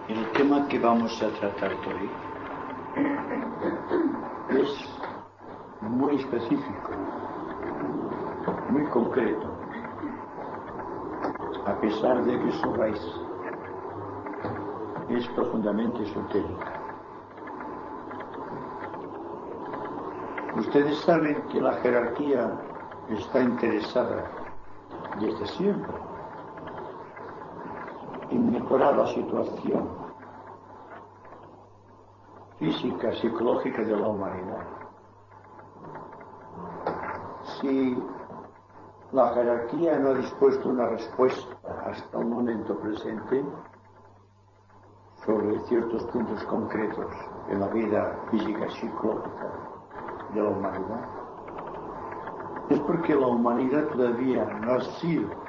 El tema que vamos a tratar hoy es muy específico, muy concreto, a pesar de que su raíz es profundamente esotérica. Ustedes saben que la jerarquía está interesada desde siempre en mejorar la situación física, psicológica de la humanidad. Si la jerarquía no ha dispuesto una respuesta hasta el momento presente sobre ciertos puntos concretos en la vida física y psicológica de la humanidad, es porque la humanidad todavía no ha sido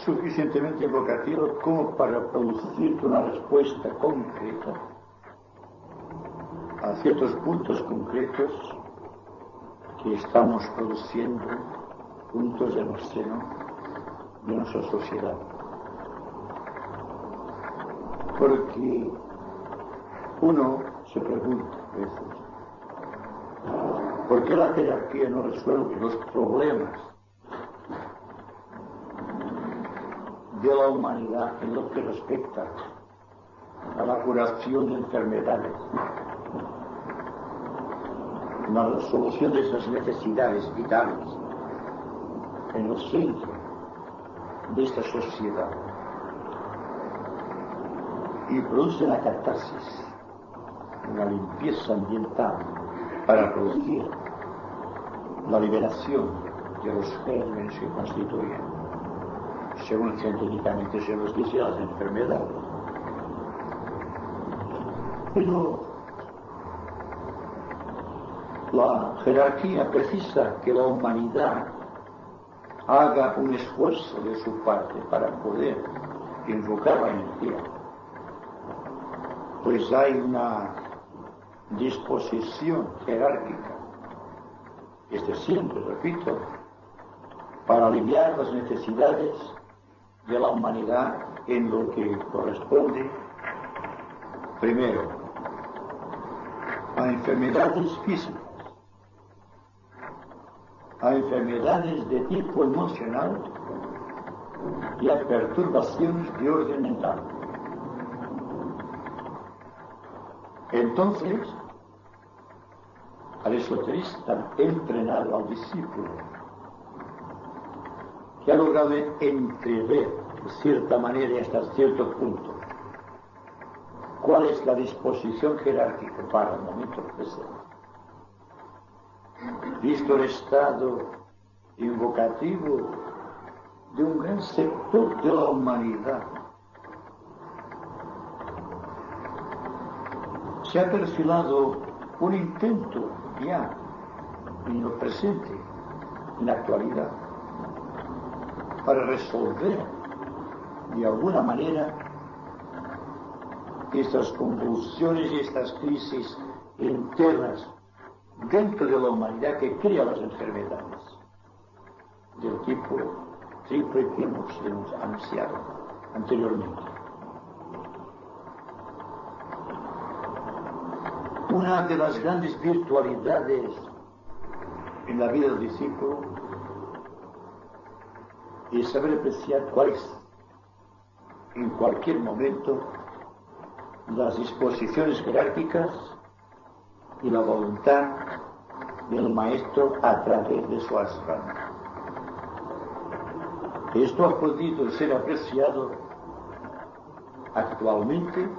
suficientemente evocativa como para producir una respuesta concreta a ciertos puntos concretos que estamos produciendo juntos en el seno de nuestra sociedad. Porque uno se pregunta a veces, ¿por qué la jerarquía no resuelve los problemas de la humanidad en lo que respecta a la curación de enfermedades, la resolución de esas necesidades vitales en el centro de esta sociedad, y produce la catarsis, una limpieza ambiental para producir la liberación de los gérmenes que constituyen, según científicamente se nos dice, las enfermedades? Pero la jerarquía precisa que la humanidad haga un esfuerzo de su parte para poder invocar la energía, pues hay una disposición jerárquica, desde siempre, repito, para aliviar las necesidades de la humanidad en lo que corresponde, primero, a enfermedades físicas, a enfermedades de tipo emocional y a perturbaciones de orden mental. Entonces, al esoterista entrenado, al discípulo, que ha logrado entrever, de cierta manera y hasta cierto punto, cuál es la disposición jerárquica para el momento presente, visto el estado invocativo de un gran sector de la humanidad, se ha perfilado un intento ya en el presente, en la actualidad, para resolver de alguna manera estas convulsiones y estas crisis internas dentro de la humanidad que crea las enfermedades del tipo triple que hemos anunciado anteriormente. Una de las grandes virtualidades en la vida del discípulo es saber apreciar cuáles, en cualquier momento, las disposiciones jerárquicas y la voluntad del maestro a través de su asrama. Esto ha podido ser apreciado actualmente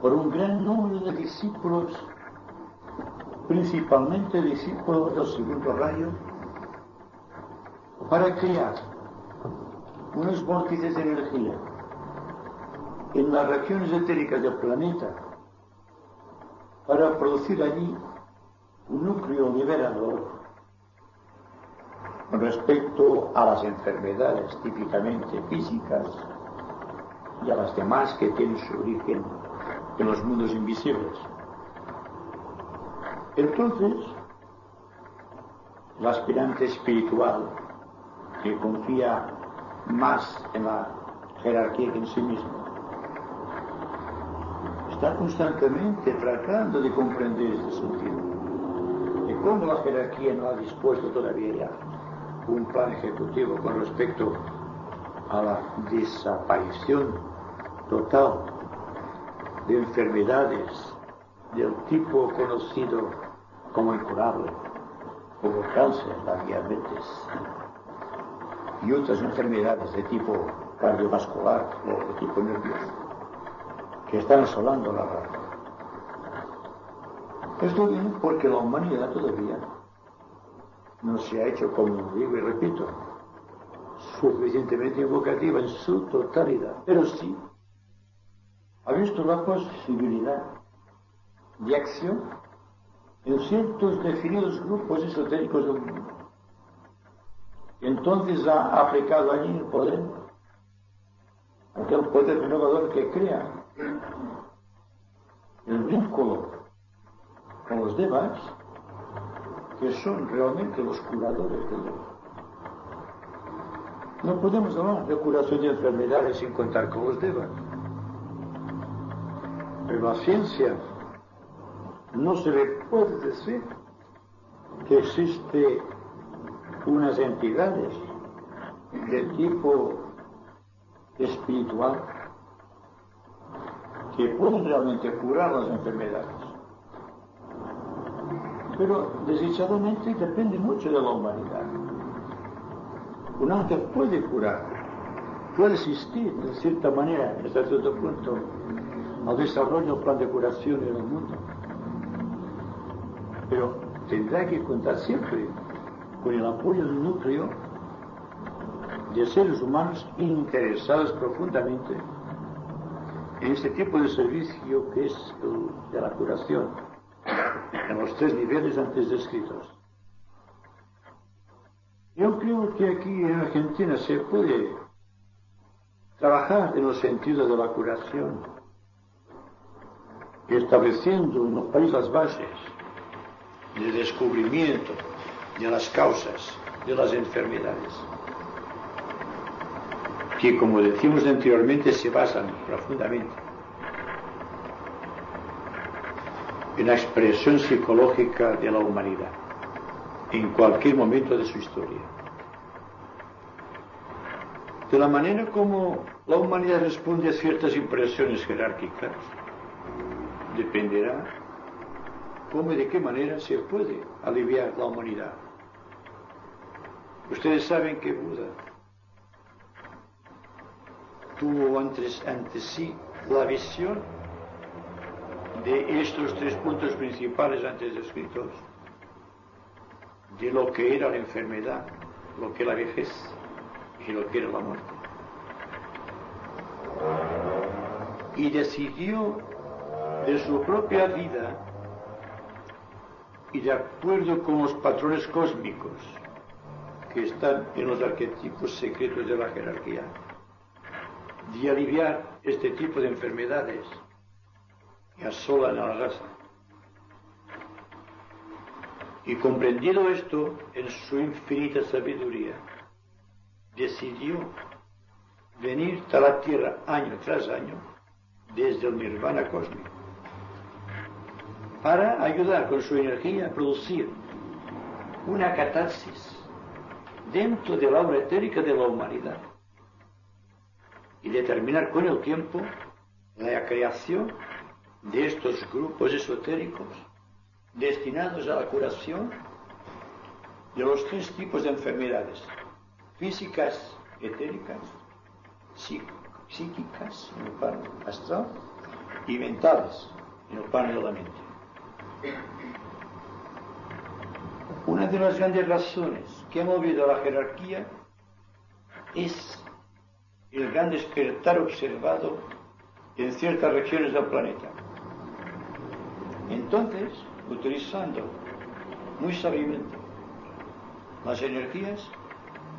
por un gran número de discípulos, principalmente discípulos del segundo rayo, para crear unos vórtices de energía en las regiones etéricas del planeta, para producir allí un núcleo liberador con respecto a las enfermedades típicamente físicas y a las demás que tienen su origen en los mundos invisibles. Entonces, el aspirante espiritual que confía más en la jerarquía que en sí mismo, está constantemente tratando de comprender este sentido. Y como la jerarquía no ha dispuesto todavía ya un plan ejecutivo con respecto a la desaparición total de enfermedades del tipo conocido como incurable, como cáncer, la diabetes y otras enfermedades de tipo cardiovascular o de tipo nervioso que están asolando la raza. Esto viene porque la humanidad todavía no se ha hecho, como digo y repito, suficientemente invocativa en su totalidad, pero sí ha visto la posibilidad de acción en ciertos definidos grupos esotéricos del mundo. Entonces ha aplicado allí el poder, aquel poder renovador que crea el vínculo con los devas, que son realmente los curadores del mundo. No podemos hablar de curación de enfermedades sin contar con los devas. Pero la ciencia no se le puede decir que existe unas entidades de tipo espiritual que pueden realmente curar las enfermedades. Pero desdichadamente depende mucho de la humanidad. Un ángel puede curar, puede asistir de cierta manera, hasta cierto punto, al desarrollo del plan de curación en el mundo. Pero tendrá que contar siempre con el apoyo del núcleo de seres humanos interesados profundamente en este tipo de servicio que es el de la curación, en los 3 niveles antes descritos. Yo creo que aquí en Argentina se puede trabajar en el sentido de la curación, estableciendo en los países las bases de descubrimiento de las causas de las enfermedades, que, como decimos anteriormente, se basan profundamente en la expresión psicológica de la humanidad en cualquier momento de su historia. De la manera como la humanidad responde a ciertas impresiones jerárquicas, dependerá cómo y de qué manera se puede aliviar la humanidad. Ustedes saben que Buda tuvo ante sí la visión de estos 3 puntos principales antes descritos, de lo que era la enfermedad, lo que era la vejez y lo que era la muerte. Y decidió de su propia vida y de acuerdo con los patrones cósmicos que están en los arquetipos secretos de la jerarquía, de aliviar este tipo de enfermedades que asolan a la raza. Y comprendido esto en su infinita sabiduría, decidió venir a la Tierra año tras año desde el nirvana cósmico para ayudar con su energía a producir una catarsis dentro del aura etérica de la humanidad y determinar con el tiempo la creación de estos grupos esotéricos destinados a la curación de los 3 tipos de enfermedades: físicas, etéricas, psíquicas en el plano astral y mentales en el plano de la mente. Una de las grandes razones que ha movido a la jerarquía es el gran despertar observado en ciertas regiones del planeta. Entonces, utilizando muy sabiamente las energías,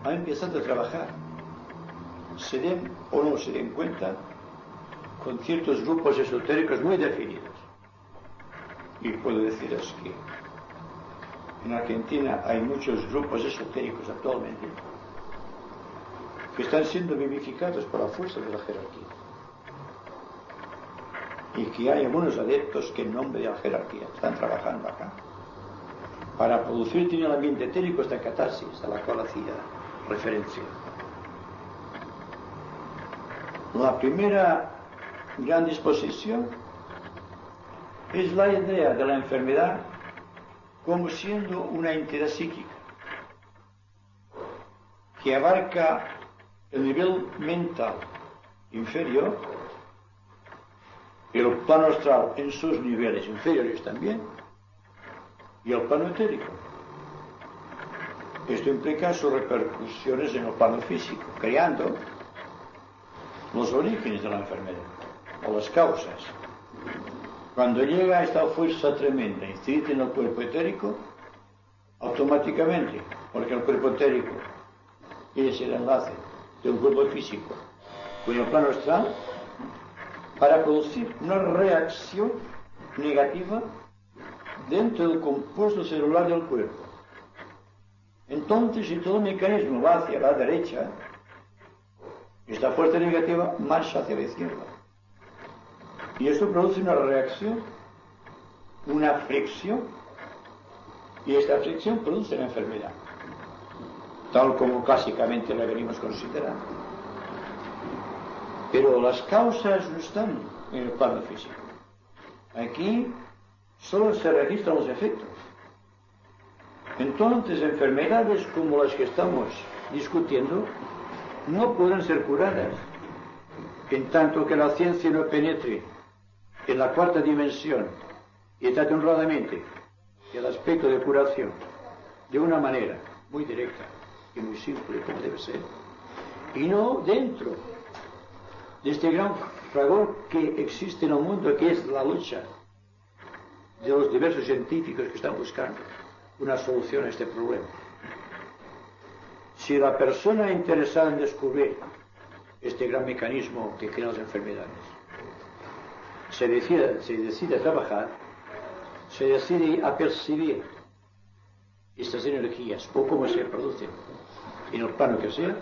ha empezado a trabajar, se den o no se den cuenta, con ciertos grupos esotéricos muy definidos. Y puedo deciros que en Argentina hay muchos grupos esotéricos actualmente que están siendo vivificados por la fuerza de la jerarquía. y que hay algunos adeptos que en nombre de la jerarquía están trabajando acá para producir en el ambiente etérico esta catarsis a la cual hacía referencia. La primera gran disposición es la idea de la enfermedad como siendo una entidad psíquica que abarca el nivel mental inferior, el plano astral en sus niveles inferiores también, y el plano etérico. Esto implica sus repercusiones en el plano físico, creando los orígenes de la enfermedad, o las causas. Cuando llega esta fuerza tremenda incidente en el cuerpo etérico, automáticamente, porque el cuerpo etérico es el enlace de un cuerpo físico con el plano astral, para producir una reacción negativa dentro del compuesto celular del cuerpo. Entonces, si todo el mecanismo va hacia la derecha, esta fuerza negativa marcha hacia la izquierda. Y esto produce una reacción, una fricción, y esta fricción produce la enfermedad, tal como clásicamente la venimos considerando. Pero las causas no están en el plano físico. Aquí solo se registran los efectos. Entonces, enfermedades como las que estamos discutiendo no pueden ser curadas, en tanto que la ciencia no penetre en la cuarta dimensión y trate honradamente el aspecto de curación de una manera muy directa y muy simple, como debe ser, y no dentro de este gran fragor que existe en el mundo, que es la lucha de los diversos científicos que están buscando una solución a este problema. Si la persona interesada en descubrir este gran mecanismo que crea las enfermedades se decide a trabajar, se decide a percibir estas energías o cómo se producen en el plano que sea,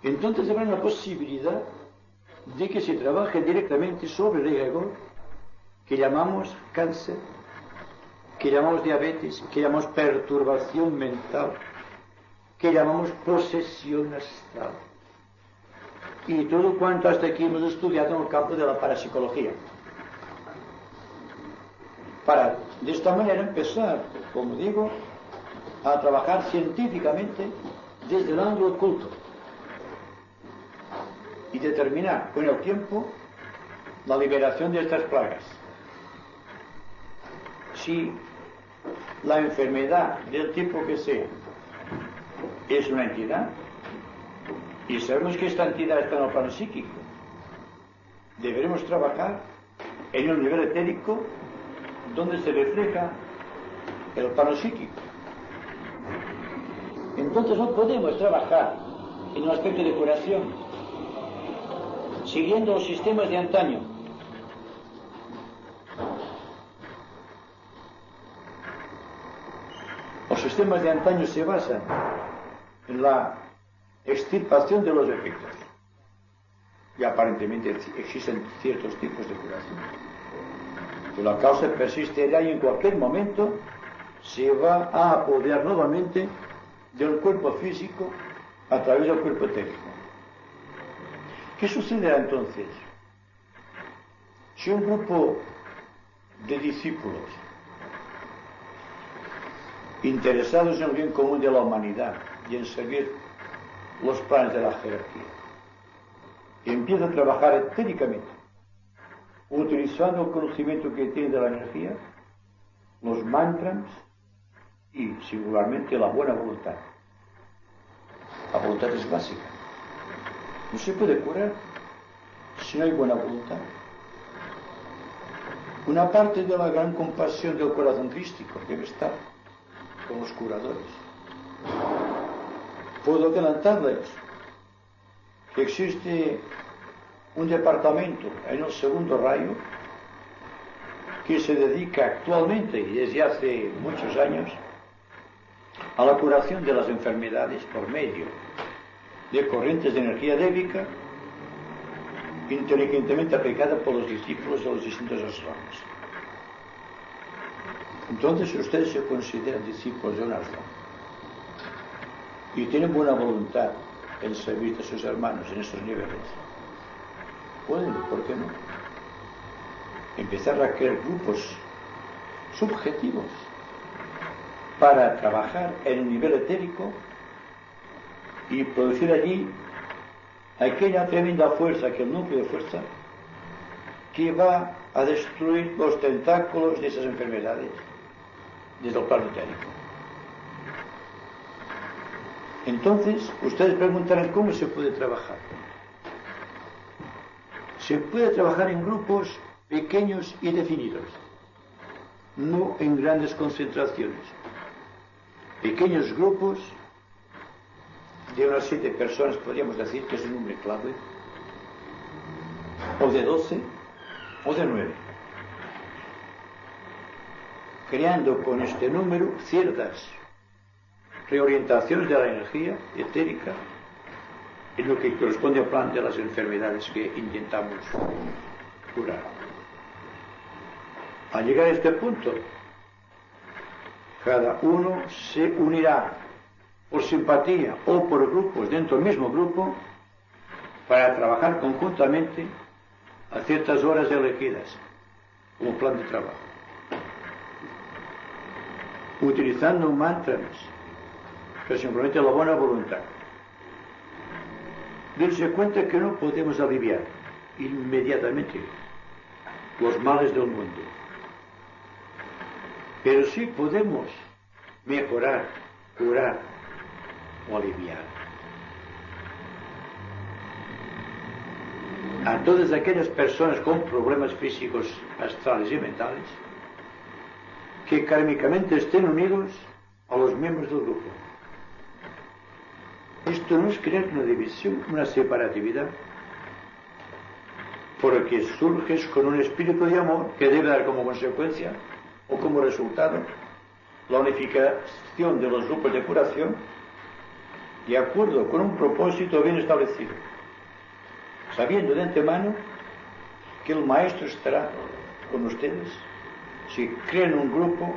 entonces habrá una posibilidad de que se trabaje directamente sobre el egregor que llamamos cáncer, que llamamos diabetes, que llamamos perturbación mental, que llamamos posesión astral. Y todo cuanto hasta aquí hemos estudiado en el campo de la parapsicología. Para, de esta manera, empezar, como digo, a trabajar científicamente desde el ángulo oculto y determinar con el tiempo la liberación de estas plagas. Si la enfermedad del tipo que sea es una entidad, y sabemos que esta entidad está en el plano psíquico, deberemos trabajar en un nivel etérico donde se refleja el plano psíquico. Entonces no podemos trabajar en un aspecto de curación siguiendo los sistemas de antaño. Los sistemas de antaño se basan en la extirpación de los efectos. Y aparentemente existen ciertos tipos de curación. Pero la causa persistirá y en cualquier momento se va a apoderar nuevamente del cuerpo físico a través del cuerpo etérico. ¿Qué sucederá entonces? Si un grupo de discípulos interesados en el bien común de la humanidad y en seguir los planes de la jerarquía empieza a trabajar etéricamente, utilizando el conocimiento que tiene de la energía, los mantras y singularmente la buena voluntad? La voluntad es básica. No se puede curar si no hay buena voluntad. Una parte de la gran compasión del corazón crístico debe estar con los curadores. Puedo adelantarles que existe un departamento en el segundo rayo que se dedica actualmente y desde hace muchos años a la curación de las enfermedades por medio de corrientes de energía débica inteligentemente aplicada por los discípulos de los distintos ashrams. Entonces, si ustedes se consideran discípulos de un ashram y tienen buena voluntad en servir a sus hermanos en estos niveles, pueden, ¿por qué no?, empezar a crear grupos subjetivos para trabajar en un nivel etérico y producir allí aquella tremenda fuerza, aquel núcleo de fuerza que va a destruir los tentáculos de esas enfermedades desde el plano etérico. Entonces, ustedes preguntarán cómo se puede trabajar. Se puede trabajar en grupos pequeños y definidos, no en grandes concentraciones. Pequeños grupos de unas 7 personas, podríamos decir que es un número clave, o de 12, o de 9, creando con este número ciertas reorientaciones de la energía etérica en lo que corresponde al plan de las enfermedades que intentamos curar. Al llegar a este punto, cada uno se unirá por simpatía o por grupos dentro del mismo grupo para trabajar conjuntamente a ciertas horas elegidas como plan de trabajo, utilizando mantras que simplemente la buena voluntad. Dense cuenta que no podemos aliviar inmediatamente los males del mundo, pero sí podemos mejorar, curar o aliviar a todas aquellas personas con problemas físicos, astrales y mentales que kármicamente estén unidos a los miembros del grupo. Esto no es crear una división, una separatividad, porque surges con un espíritu de amor que debe dar como consecuencia o como resultado la unificación de los grupos de curación de acuerdo con un propósito bien establecido, sabiendo de antemano que el maestro estará con ustedes si crean un grupo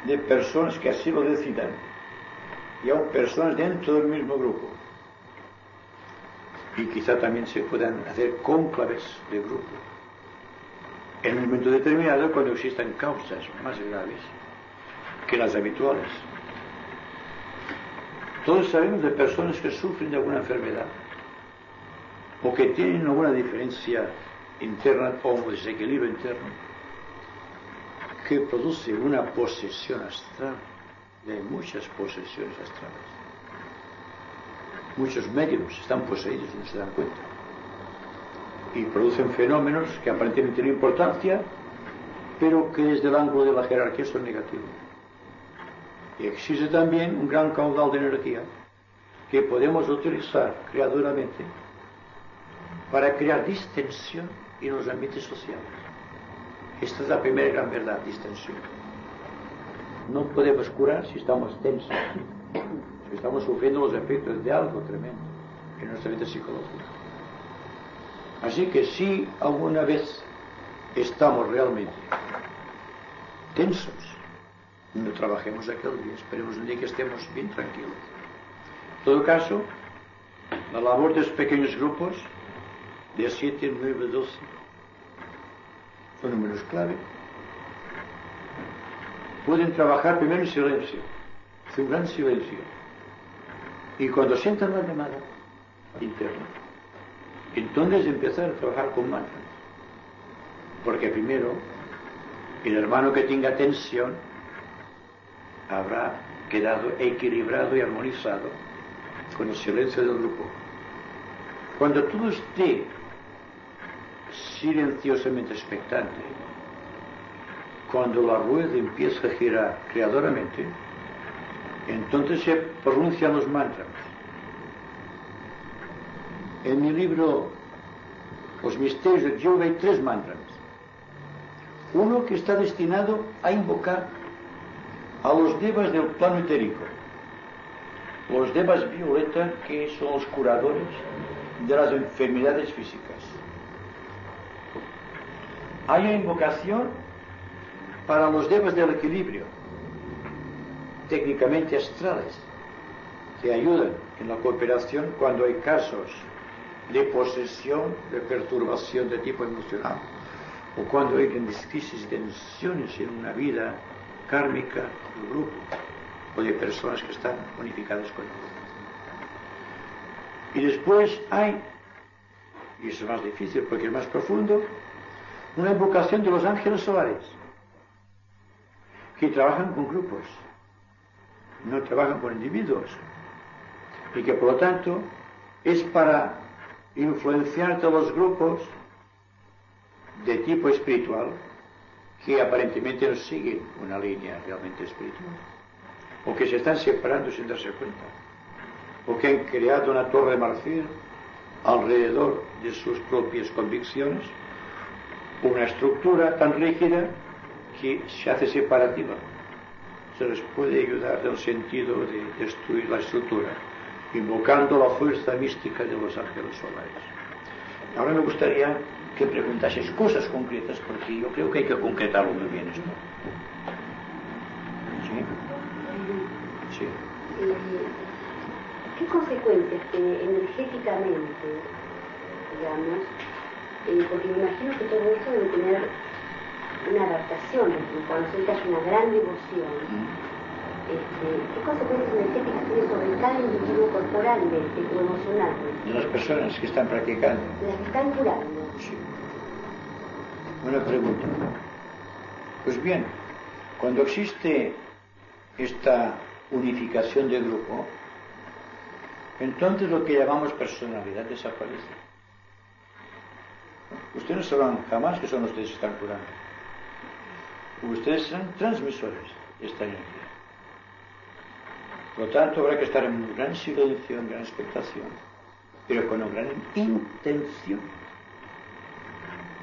de personas que así lo decidan, y aún personas dentro del mismo grupo. Y quizá también se puedan hacer cónclaves de grupo en un momento determinado cuando existan causas más graves que las habituales. Todos sabemos de personas que sufren de alguna enfermedad o que tienen alguna diferencia interna o un desequilibrio interno que produce una posesión astral. De muchas posesiones astrales. Muchos médiums están poseídos y no se dan cuenta. Y producen fenómenos que aparentemente tienen importancia, pero que desde el ángulo de la jerarquía son negativos. Y existe también un gran caudal de energía que podemos utilizar creadoramente para crear distensión en los ambientes sociales. Esta es la primera gran verdad, distensión. No podemos curar si estamos tensos, si estamos sufriendo los efectos de algo tremendo en nuestra vida psicológica. Así que si alguna vez estamos realmente tensos, no trabajemos aquel día, esperemos un día que estemos bien tranquilos. En todo caso, la labor de los pequeños grupos de 7, 9, 12 son números clave. Pueden trabajar primero en silencio, un gran silencio, y cuando sientan la llamada interna, entonces empezar a trabajar con mantras, porque primero el hermano que tenga tensión habrá quedado equilibrado y armonizado con el silencio del grupo. Cuando todo esté silenciosamente expectante, cuando la rueda empieza a girar creadoramente, entonces se pronuncian los mantras. En mi libro Los Misterios de Yoga hay 3 mantras. Uno que está destinado a invocar a los devas del plano etérico, los devas violeta, que son los curadores de las enfermedades físicas. Hay una invocación para los devas del equilibrio, técnicamente astrales, que ayudan en la cooperación cuando hay casos de posesión, de perturbación de tipo emocional, o cuando hay grandes crisis de tensiones en una vida kármica del grupo, o de personas que están unificadas con él. Y después hay, y eso es más difícil porque es más profundo, una invocación de los ángeles solares, que trabajan con grupos, no trabajan con individuos, y que por lo tanto es para influenciar todos los grupos de tipo espiritual que aparentemente no siguen una línea realmente espiritual, o que se están separando sin darse cuenta, o que han creado una torre de marfil alrededor de sus propias convicciones, una estructura tan rígida que se hace separativa. Se les puede ayudar en el sentido de destruir la estructura, invocando la fuerza mística de los ángeles solares. Ahora me gustaría que preguntaseis cosas concretas, porque yo creo que hay que concretarlo muy bien esto. ¿Sí? Sí. ¿Qué consecuencias tiene energéticamente, digamos? Porque me imagino que todo esto debe tener una adaptación, cuando se hace una gran devoción. ¿Qué consecuencias energéticas tiene sobre cada individuo corporalmente o emocionalmente? De las personas que están practicando. De las que están curando. Sí. Buena pregunta. Pues bien, cuando existe esta unificación de grupo, entonces lo que llamamos personalidad desaparece. Ustedes no sabrán jamás que son ustedes que están curando. Ustedes serán transmisores de esta energía. Por lo tanto, habrá que estar en gran silencio, en gran expectación, pero con una gran intención.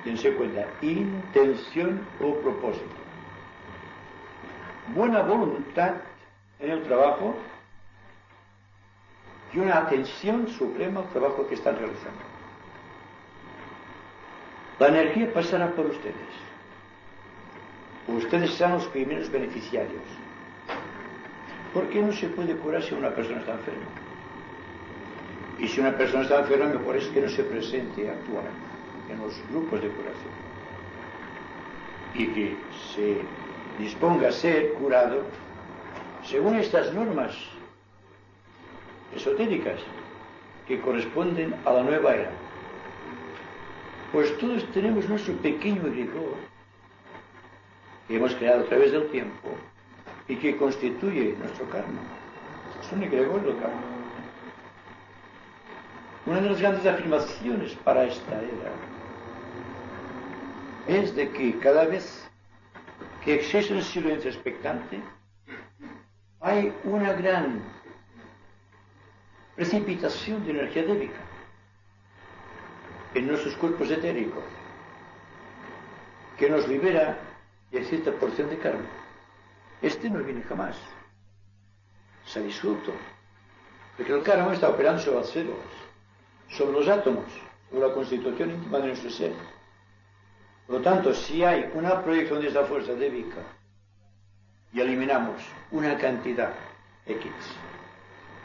Dense cuenta, intención o propósito. Buena voluntad en el trabajo y una atención suprema al trabajo que están realizando. La energía pasará por ustedes. Ustedes serán los primeros beneficiarios. ¿Por qué no se puede curar si una persona está enferma? Y si una persona está enferma, mejor es que no se presente a actuar en los grupos de curación. Y que se disponga a ser curado según estas normas esotéricas que corresponden a la nueva era. Pues todos tenemos nuestro pequeño egregor que hemos creado a través del tiempo y que constituye nuestro karma. Es un egregor del karma. Una de las grandes afirmaciones para esta era es de que cada vez que existe un silencio expectante, hay una gran precipitación de energía débica en nuestros cuerpos etéricos, que nos libera de cierta porción de karma. Este no viene jamás, se ha disuelto, porque el karma está operando sobre las células, sobre los átomos, sobre la constitución íntima de nuestro ser. Por lo tanto, si hay una proyección de esta fuerza débica y eliminamos una cantidad X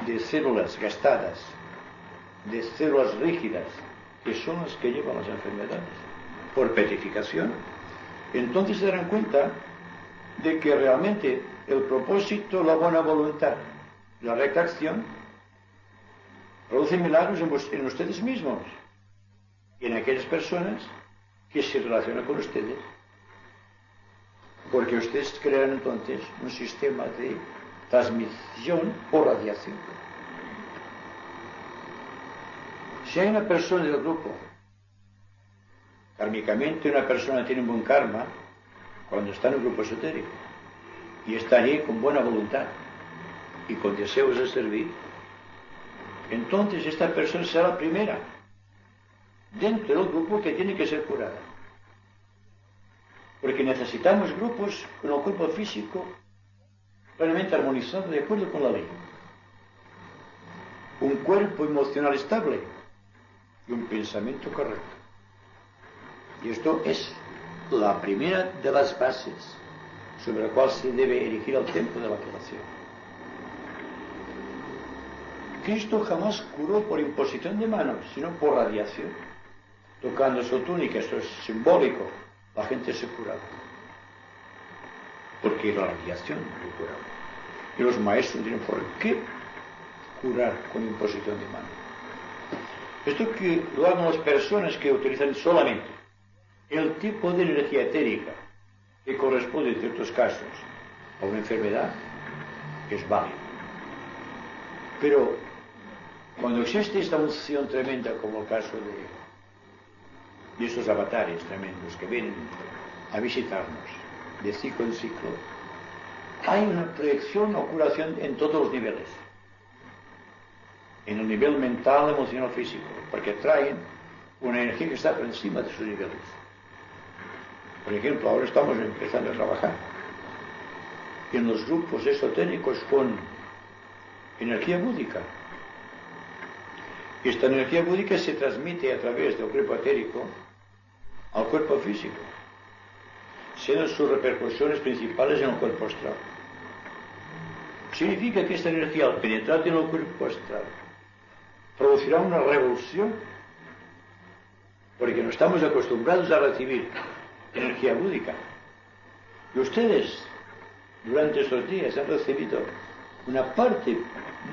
de células gastadas, de células rígidas, que son las que llevan las enfermedades, por petrificación, entonces se darán cuenta de que realmente el propósito, la buena voluntad, la recta acción, producen milagros en ustedes mismos y en aquellas personas que se relacionan con ustedes, porque ustedes crean entonces un sistema de transmisión por radiación. Si hay una persona del grupo, kármicamente una persona tiene un buen karma cuando está en un grupo esotérico y está allí con buena voluntad y con deseos de servir, entonces esta persona será la primera dentro del grupo que tiene que ser curada. Porque necesitamos grupos con el cuerpo físico plenamente armonizado de acuerdo con la ley. Un cuerpo emocional estable y un pensamiento correcto. Y esto es la primera de las bases sobre la cual se debe erigir el templo de la creación. Cristo jamás curó por imposición de manos, sino por radiación. Tocando su túnica, esto es simbólico, la gente se curaba. Porque la radiación le curaba. Y los maestros dijeron, ¿por qué curar con imposición de manos? Esto que lo hagan las personas que utilizan solamente el tipo de energía etérica que corresponde en ciertos casos a una enfermedad, es válido. Pero cuando existe esta unción tremenda, como el caso de estos avatares tremendos que vienen a visitarnos de ciclo en ciclo, hay una proyección o curación en todos los niveles. En el nivel mental, emocional, físico, porque traen una energía que está por encima de sus niveles. Por ejemplo, ahora estamos empezando a trabajar en los grupos esotéricos con energía búdica. Esta energía búdica se transmite a través del cuerpo etérico al cuerpo físico, siendo sus repercusiones principales en el cuerpo astral. Significa que esta energía, al penetrar en el cuerpo astral, producirá una revolución, porque no estamos acostumbrados a recibir energía búdica. Y ustedes, durante estos días, han recibido una parte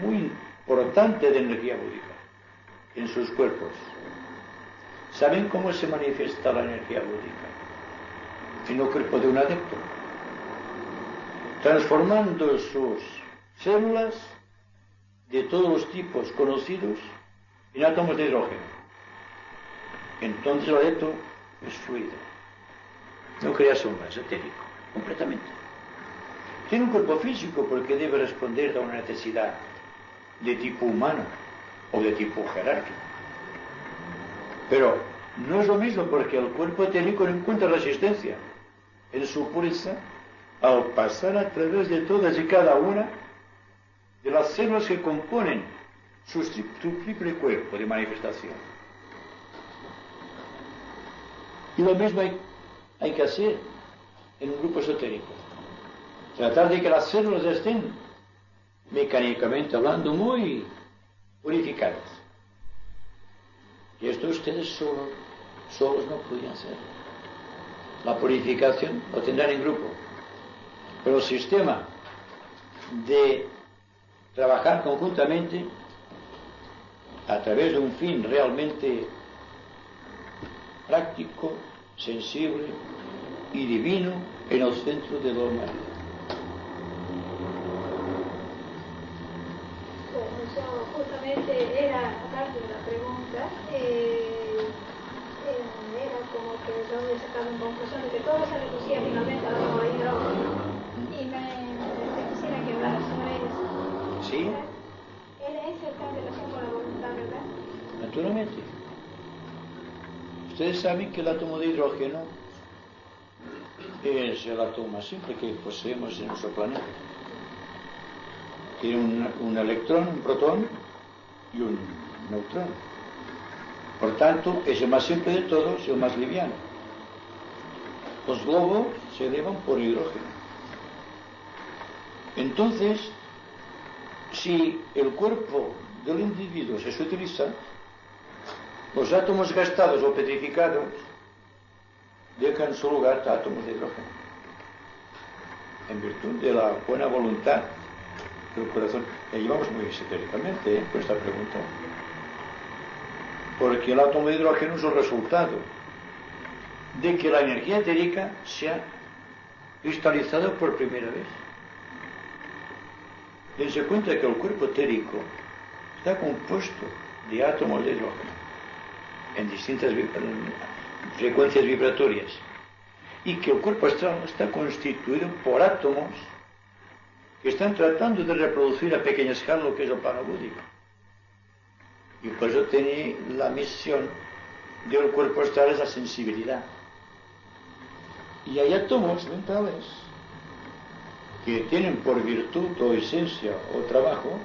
muy importante de energía búdica en sus cuerpos. ¿Saben cómo se manifiesta la energía búdica? En el cuerpo de un adepto, transformando sus células de todos los tipos conocidos en átomos de hidrógeno. Entonces el adepto es fluido. No crea sombra, es etérico, completamente. Tiene un cuerpo físico porque debe responder a una necesidad de tipo humano o de tipo jerárquico. Pero no es lo mismo porque el cuerpo etérico no encuentra resistencia en su pureza al pasar a través de todas y cada una de las células que componen su triple cuerpo de manifestación. Y lo mismo hay que hacer en un grupo esotérico. Tratar de que las células estén, mecánicamente hablando, muy purificadas. Y esto ustedes solos no podían hacer. La purificación lo tendrán en grupo. Pero el sistema de trabajar conjuntamente a través de un fin realmente práctico, sensible y divino en el centro de la humanidad. Bueno, yo justamente era, aparte de la pregunta, era como que yo había sacado en conclusión de que todo se reducía finalmente a la forma de hidrógeno. Y me quisiera que hablara sobre eso. ¿Sí? Ese está en relación con la voluntad, ¿verdad? Naturalmente. Ustedes saben que el átomo de hidrógeno es el átomo más simple que poseemos en nuestro planeta. Tiene un electrón, un protón y un neutrón. Por tanto, es el más simple de todos y el más liviano. Los globos se elevan por hidrógeno. Entonces, si el cuerpo del individuo se utiliza, los átomos gastados o petrificados dejan su lugar a átomos de hidrógeno, en virtud de la buena voluntad del corazón. La llevamos muy esotéricamente con esta pregunta, porque el átomo de hidrógeno es el resultado de que la energía etérica se ha cristalizado por primera vez. Dense cuenta que el cuerpo etérico está compuesto de átomos de hidrógeno en distintas frecuencias vibratorias, y que el cuerpo astral está constituido por átomos que están tratando de reproducir a pequeña escala lo que es el plano búdico. Y por eso tiene la misión del cuerpo astral, esa sensibilidad. Y hay átomos mentales que tienen por virtud o esencia o trabajo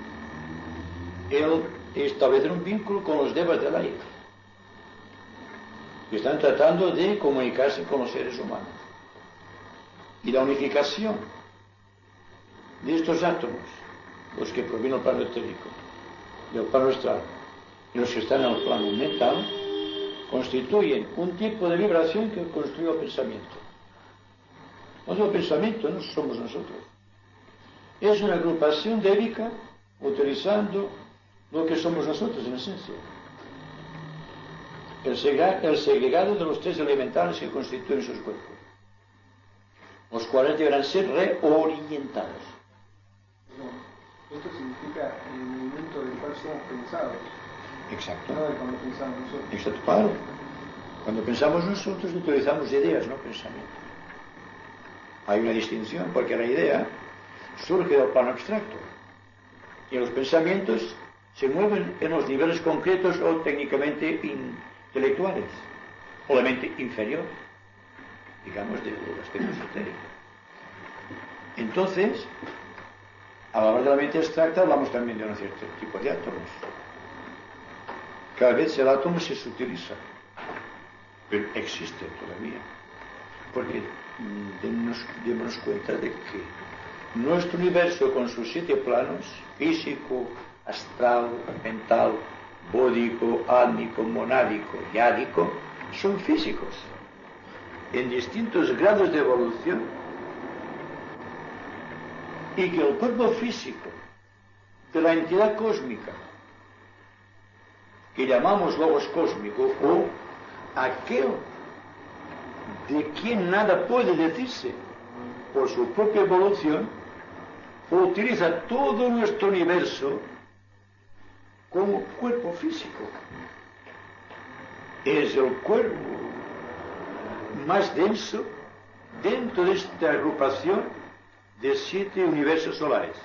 el establecer un vínculo con los devas del aire. que están tratando de comunicarse con los seres humanos. Y la unificación de estos átomos, los que provienen del plano etérico, del plano astral, y los que están en el plano mental, constituyen un tipo de vibración que construye el pensamiento. El pensamiento no somos nosotros. Es una agrupación débica utilizando lo que somos nosotros en esencia. El segregado de los tres elementales que constituyen sus cuerpos, los cuales deberán ser reorientados. Esto significa el movimiento del cual somos pensados. Exacto. No de cuando pensamos nosotros. Exacto, claro. Cuando pensamos nosotros utilizamos ideas, no pensamientos. Hay una distinción, porque la idea surge del plano abstracto y los pensamientos se mueven en los niveles concretos o técnicamente intelectuales, o la mente inferior, digamos, del aspecto esotérico. Entonces, al hablar de la mente abstracta hablamos también de un cierto tipo de átomos. Cada vez el átomo se sutiliza, pero existe todavía, porque démonos cuenta de que nuestro universo con sus 7 planos, físico, astral, mental, bódico, átmico, monádico y ádico, son físicos, en distintos grados de evolución, y que el cuerpo físico de la entidad cósmica, que llamamos logos cósmico, o aquel de quien nada puede decirse por su propia evolución, utiliza todo nuestro universo como cuerpo físico. Es el cuerpo más denso dentro de esta agrupación de 7 universos solares.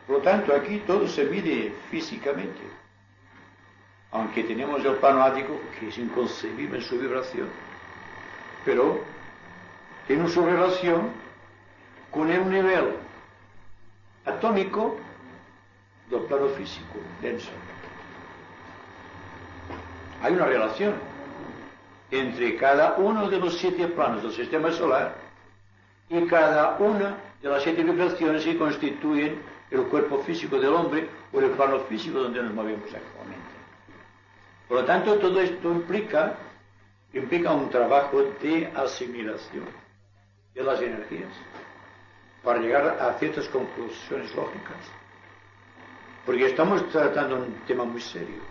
Por lo tanto, aquí todo se mide físicamente, aunque tenemos el plano ático, que es inconcebible en su vibración, pero tiene su relación con el nivel atómico del plano físico denso. Hay una relación entre cada uno de los 7 planos del sistema solar y cada una de las 7 vibraciones que constituyen el cuerpo físico del hombre o el plano físico donde nos movemos actualmente. Por lo tanto, todo esto implica un trabajo de asimilación de las energías para llegar a ciertas conclusiones lógicas. Porque estamos tratando un tema muy serio,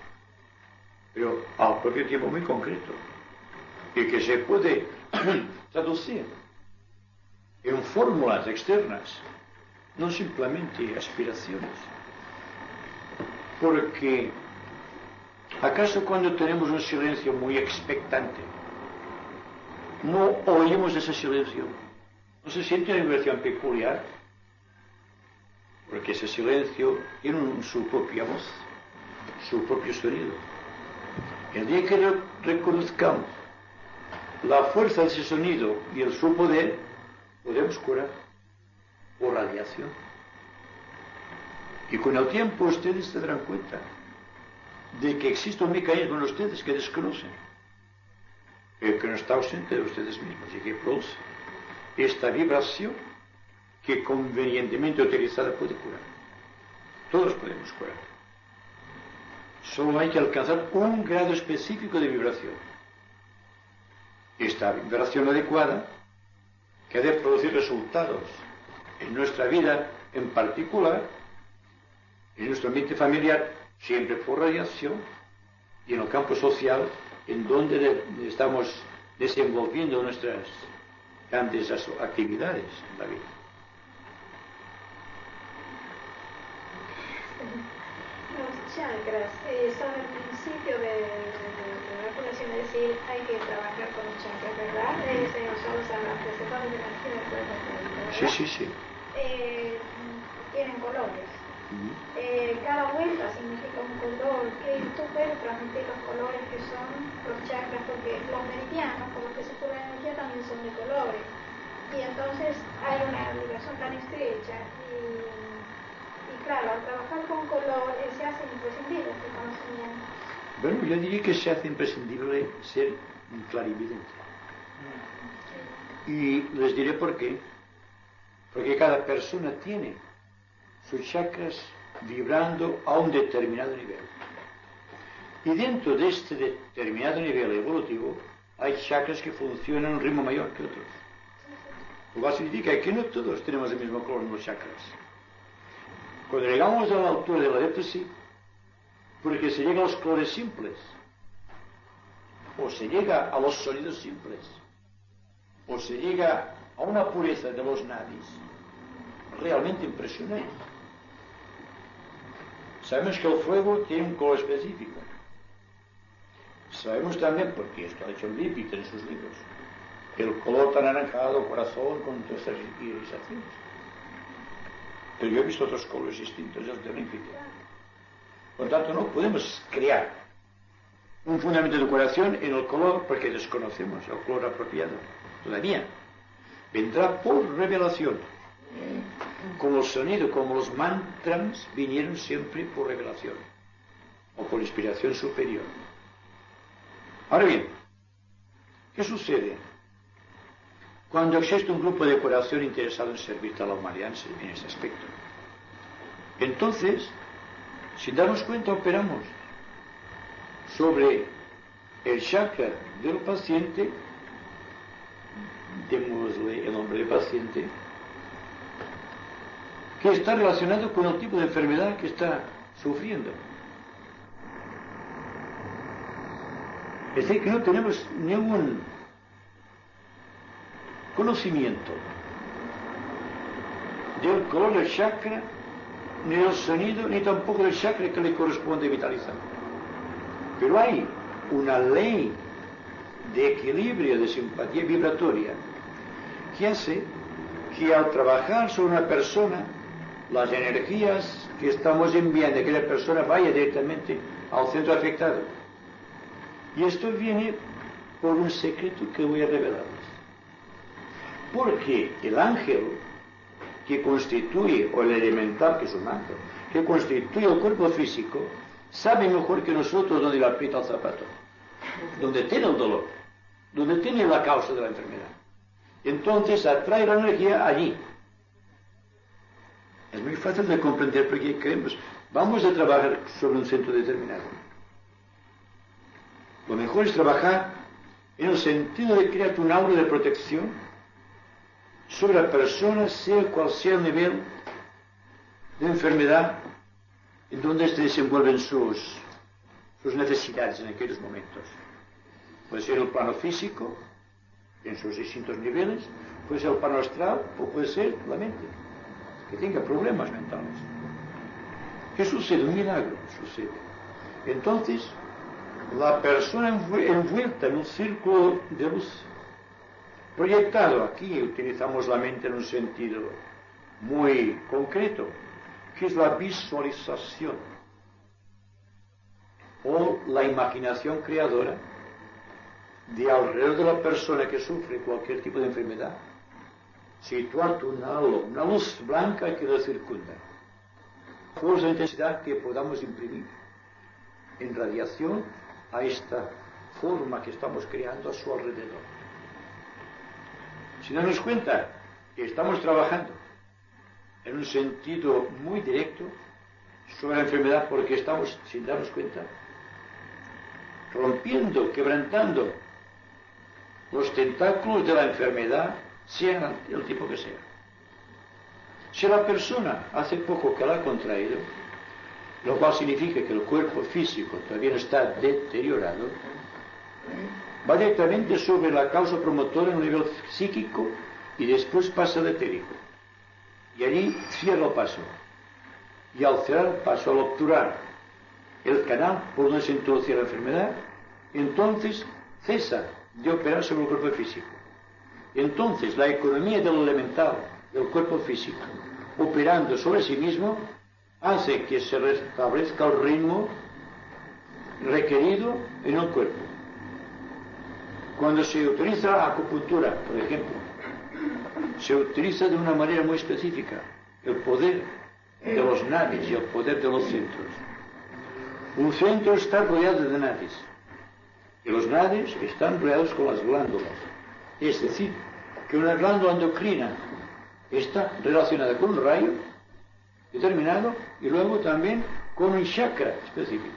pero al propio tiempo muy concreto, y que se puede traducir en fórmulas externas, no simplemente aspiraciones. Porque ¿acaso cuando tenemos un silencio muy expectante no oímos ese silencio? ¿No se siente una vibración peculiar? Porque ese silencio tiene su propia voz, su propio sonido. El día que reconozcamos la fuerza de ese sonido y su poder, podemos curar por radiación. Y con el tiempo ustedes se darán cuenta de que existe un mecanismo en ustedes que desconocen, que no está ausente de ustedes mismos y que produce esta vibración que convenientemente utilizada puede curar. Todos podemos curar. Solo hay que alcanzar un grado específico de vibración. Esta vibración adecuada que ha de producir resultados en nuestra vida en particular, en nuestro ambiente familiar, siempre por radiación, y en el campo social, en donde estamos desenvolviendo nuestras grandes actividades en la vida. Los chakras son el principio de la curación, es decir, hay que trabajar con los chakras, ¿verdad? Son los receptores de energía del cuerpo, ¿verdad? Sí. Tienen colores. Cada vuelta significa un color, que tú puedes transmitir los colores que son los chakras, porque los meridianos, por los que se cura la energía, también son de colores. Y entonces hay una ligación tan estrecha y claro, al trabajar con color se hace imprescindible este conocimiento. Bueno, yo diría que se hace imprescindible ser un clarividente. Y les diré por qué. Porque cada persona tiene sus chakras vibrando a un determinado nivel. Y dentro de este determinado nivel evolutivo hay chakras que funcionan a un ritmo mayor que otros. Lo cual significa que no todos tenemos el mismo color en los chakras. Cuando llegamos a la altura del adepto, sí, porque se llega a los colores simples, o se llega a los sonidos simples, o se llega a una pureza de los nadis realmente impresionante. Sabemos que el fuego tiene un color específico. Sabemos también, porque esto ha hecho el Lippitt en sus libros, el color anaranjado, corazón, con todas estas irisaciones. Pero yo he visto otros colores distintos desde el ínfimo. Por lo tanto, no podemos crear un fundamento de decoración en el color porque desconocemos el color apropiado. Todavía vendrá por revelación. Como el sonido, como los mantras vinieron siempre por revelación o por inspiración superior. Ahora bien, ¿qué sucede cuando existe un grupo de decoración interesado en servir a la humanidad en ese aspecto? Entonces, sin darnos cuenta, operamos sobre el chakra del paciente, démosle el nombre del paciente, que está relacionado con el tipo de enfermedad que está sufriendo. Es decir, que no tenemos ningún conocimiento del color del chakra, ni del sonido, ni tampoco del chakra que le corresponde vitalizar. Pero hay una ley de equilibrio, de simpatía vibratoria, que hace que al trabajar sobre una persona, las energías que estamos enviando a aquella persona vaya directamente al centro afectado. Y esto viene por un secreto que voy a revelarles. Porque el ángel que constituye, o el elemental, que es un ángel, que constituye el cuerpo físico, sabe mejor que nosotros dónde le aprieta el zapato, dónde tiene el dolor, dónde tiene la causa de la enfermedad. Entonces atrae la energía allí. Es muy fácil de comprender porque creemos, vamos a trabajar sobre un centro determinado. Lo mejor es trabajar en el sentido de crear un aura de protección sobre la persona, sea cual sea el nivel de enfermedad en donde se desenvuelven sus necesidades en aquellos momentos. Puede ser el plano físico, en sus distintos niveles, puede ser el plano astral, o puede ser la mente, que tenga problemas mentales. ¿Qué sucede? Un milagro sucede. Entonces, la persona envuelta en un círculo de luz, proyectado, aquí utilizamos la mente en un sentido muy concreto, que es la visualización o la imaginación creadora de alrededor de la persona que sufre cualquier tipo de enfermedad, situar una luz blanca que la circunda, fuerza de intensidad que podamos imprimir en radiación a esta forma que estamos creando a su alrededor. Si darnos cuenta que estamos trabajando en un sentido muy directo sobre la enfermedad, porque estamos, sin darnos cuenta, rompiendo, quebrantando los tentáculos de la enfermedad, sea el tipo que sea. Si la persona hace poco que la ha contraído, lo cual significa que el cuerpo físico todavía no está deteriorado, va directamente sobre la causa promotora en un nivel psíquico y después pasa al etérico. Y allí cierra el paso. Y al cerrar el paso, al obturar el canal por donde se introduce la enfermedad, entonces cesa de operar sobre el cuerpo físico. Entonces la economía del elemental, del cuerpo físico, operando sobre sí mismo, hace que se restablezca el ritmo requerido en el cuerpo. Cuando se utiliza la acupuntura, por ejemplo, se utiliza de una manera muy específica el poder de los nadis y el poder de los centros. Un centro está rodeado de nadis. Y los nadis están rodeados con las glándulas. Es decir, que una glándula endocrina está relacionada con un rayo determinado y luego también con un chakra específico.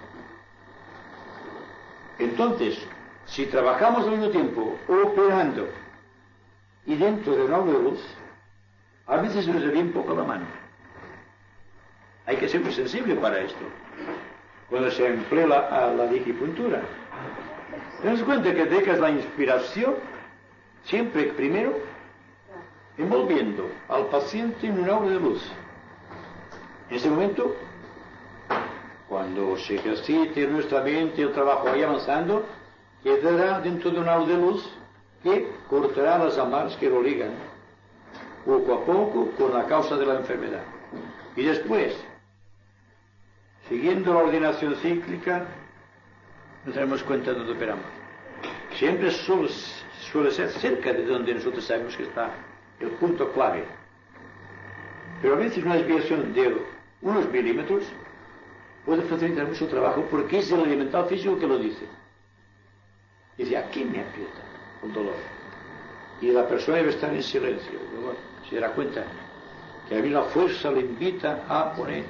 Entonces, si trabajamos al mismo tiempo operando y dentro de un aula de luz, a veces nos da bien poco la mano. Hay que ser muy sensible para esto. Cuando se emplea la digipuntura, te das cuenta que dejas la inspiración siempre primero envolviendo al paciente en un aura de luz. En ese momento, cuando se ejercite nuestra mente, el trabajo vaya avanzando, quedará dentro de un aura de luz que cortará las amarras que lo ligan, poco a poco, con la causa de la enfermedad. Y después, siguiendo la ordenación cíclica, nos daremos cuenta de dónde operamos. Siempre suele ser cerca de donde nosotros sabemos que está el punto clave. Pero a veces una desviación de unos milímetros puede facilitar mucho el trabajo porque es el elemental físico que lo dice. Dice, aquí me aprieta el dolor. Y la persona debe estar en silencio. Luego se dará cuenta que a mí la fuerza le invita a poner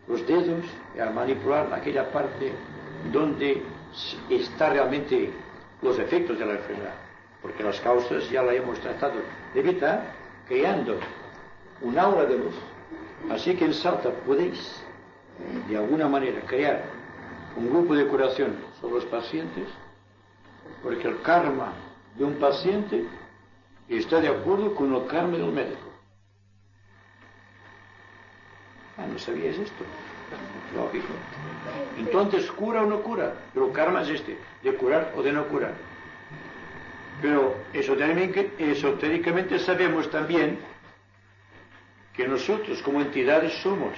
los dedos y a manipular aquella parte donde está realmente los efectos de la enfermedad. Porque las causas ya las hemos tratado de evitar creando un aura de luz. Así que en Salta podéis, de alguna manera, crear un grupo de curación sobre los pacientes, porque el karma de un paciente está de acuerdo con el karma del médico. Ah, ¿no sabías esto? Lógico. Entonces, cura o no cura, pero el karma es este, de curar o de no curar. Pero esotéricamente sabemos también que nosotros como entidades somos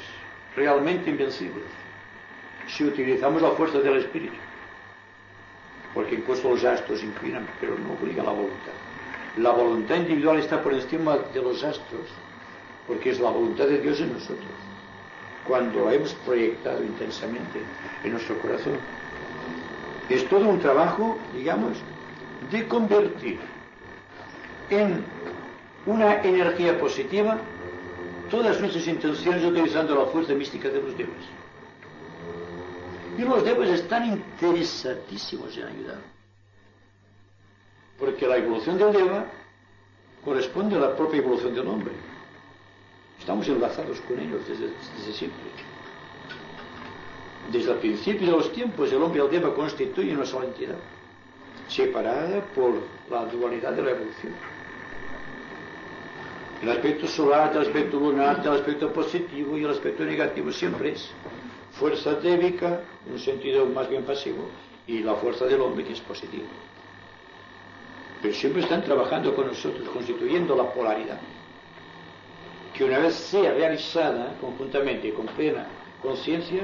realmente invencibles si utilizamos la fuerza del espíritu. Porque incluso los astros inclinan, pero no obligan la voluntad. La voluntad individual está por encima de los astros, porque es la voluntad de Dios en nosotros, cuando la hemos proyectado intensamente en nuestro corazón. Es todo un trabajo, digamos, de convertir en una energía positiva todas nuestras intenciones utilizando la fuerza mística de los devas. Y los devas están interesadísimos en ayudar. Porque la evolución del deva corresponde a la propia evolución del hombre. Estamos enlazados con ellos desde siempre. Desde el principio de los tiempos, el hombre y el deva constituyen una sola entidad, separada por la dualidad de la evolución. El aspecto solar, el aspecto lunar, el aspecto positivo y el aspecto negativo siempre es fuerza débica, en un sentido más bien pasivo, y la fuerza del hombre que es positivo. Pero siempre están trabajando con nosotros, constituyendo la polaridad, que una vez sea realizada conjuntamente con plena conciencia,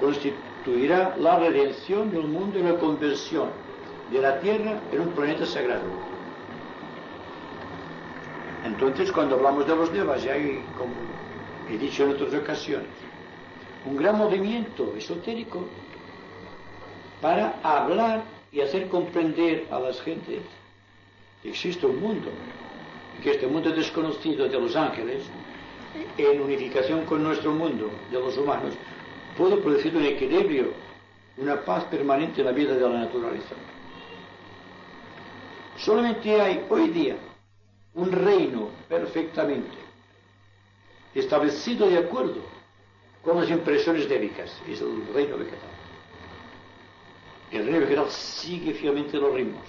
constituirá la redención del mundo y la conversión de la Tierra en un planeta sagrado. Entonces, cuando hablamos de los devas, ya hay, como he dicho en otras ocasiones, un gran movimiento esotérico para hablar y hacer comprender a las gentes que existe un mundo, que este mundo desconocido de los ángeles, en unificación con nuestro mundo de los humanos, puede producir un equilibrio, una paz permanente en la vida de la naturaleza. Solamente hay hoy día un reino perfectamente establecido de acuerdo con las impresiones débicas, es el reino vegetal. El reino vegetal sigue fielmente los ritmos.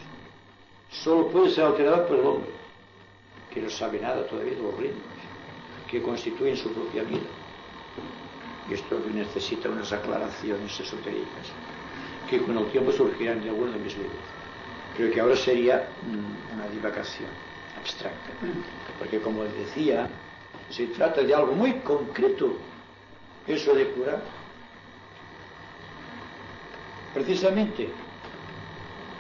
Solo puede ser alterado por el hombre, que no sabe nada todavía de los ritmos, que constituyen su propia vida. Y esto necesita unas aclaraciones esotéricas, que con el tiempo surgirán de alguno de mis libros. Creo que ahora sería una divagación abstracta, porque como les decía, se trata de algo muy concreto, eso de curar. Precisamente,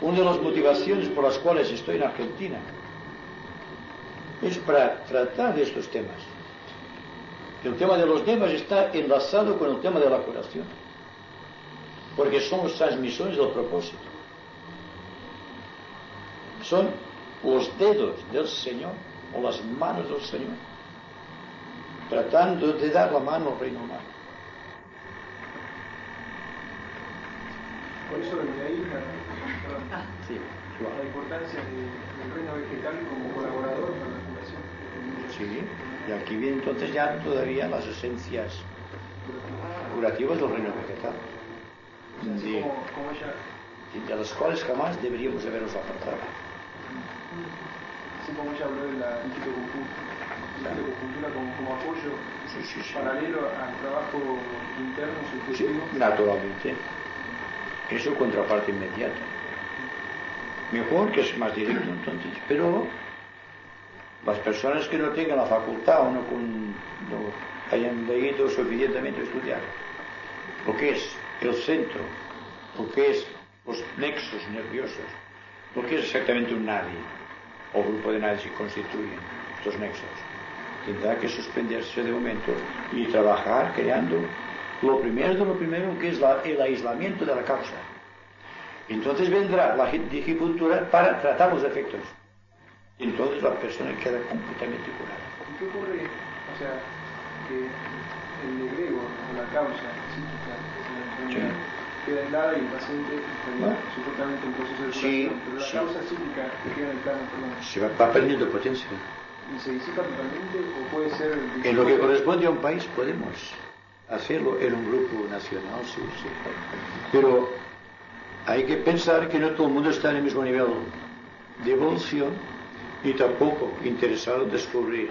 una de las motivaciones por las cuales estoy en Argentina es para tratar de estos temas. El tema de los devas está enlazado con el tema de la curación. porque son los transmisores del propósito. Son los dedos del Señor o las manos del Señor, tratando de dar la mano al reino humano. Por eso de ahí Sí, la importancia del reino vegetal como colaborador para la curación. sí, y aquí vienen entonces ya todavía las esencias curativas del reino vegetal, Así como ella, de las cuales jamás deberíamos habernos apartado. así como ella habló de la fitocultura como apoyo Sí. paralelo al trabajo interno Sí, subjetivo. naturalmente. Eso contraparte inmediata. Mejor que es más directo entonces, pero las personas que no tengan la facultad o no hayan leído suficientemente estudiar lo que es el centro, lo que es los nexos nerviosos, lo que es exactamente un nadie o grupo de nadies que constituyen estos nexos, tendrá que suspenderse de momento y trabajar creando lo primero de lo primero, que es el aislamiento de la causa. Entonces vendrá la digipuntura para tratar los efectos. Y entonces la persona queda completamente curada. ¿Y qué ocurre? O sea, que el egrego o la causa psíquica de la enfermedad queda aislada y el paciente estaría supuestamente en proceso de curación, pero la causa psíquica que queda en el plano enfermo Se va perdiendo potencia. y se disipa totalmente o puede ser... En lo que corresponde a un país podemos hacerlo en un grupo nacional, sí. Pero hay que pensar que no todo el mundo está en el mismo nivel de evolución y tampoco interesado en descubrir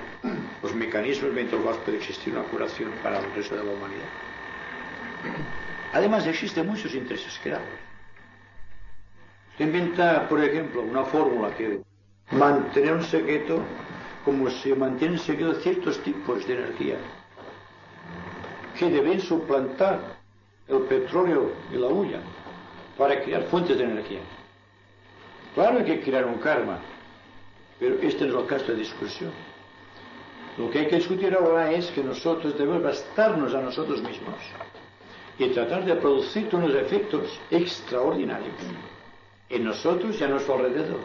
los mecanismos mediante los cuales puede existir una curación para el resto de la humanidad. Además existen muchos intereses creados. Se inventa, por ejemplo, una fórmula que mantener un secreto como se mantienen en secreto ciertos tipos de energía que deben suplantar el petróleo y la hulla para crear fuentes de energía. Claro, hay que crear un karma, pero este no es el caso de discusión. Lo que hay que discutir ahora es que nosotros debemos bastarnos a nosotros mismos y tratar de producir unos efectos extraordinarios en nosotros y a nuestro alrededor.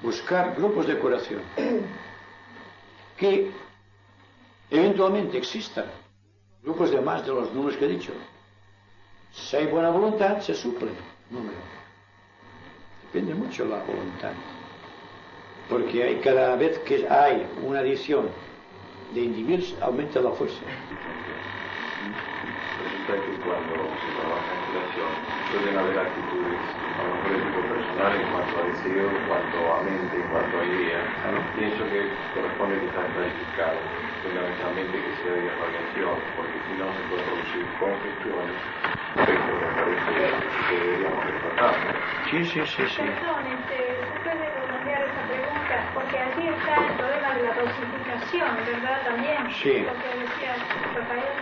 Buscar grupos de curación que eventualmente existan, grupos de más de los números que he dicho. Si hay buena voluntad, se suple número. Depende mucho la voluntad, porque hay, cada vez que hay una adición de individuos, aumenta la fuerza. Resulta que cuando se trabaja en curación suelen haber actitudes a lo mejor de tipo personal en cuanto a deseo, en cuanto a mente, en cuanto a idea. Pienso que corresponde que está planificado, fundamentalmente que sea de radiación, porque si no se puede producir congestiones, aspectos que me parece que deberíamos tratar. Sí. Perdón, ¿se puede redondear esa pregunta? Porque allí está el problema de la dosificación, ¿verdad? También, Sí. lo que decía Rafael.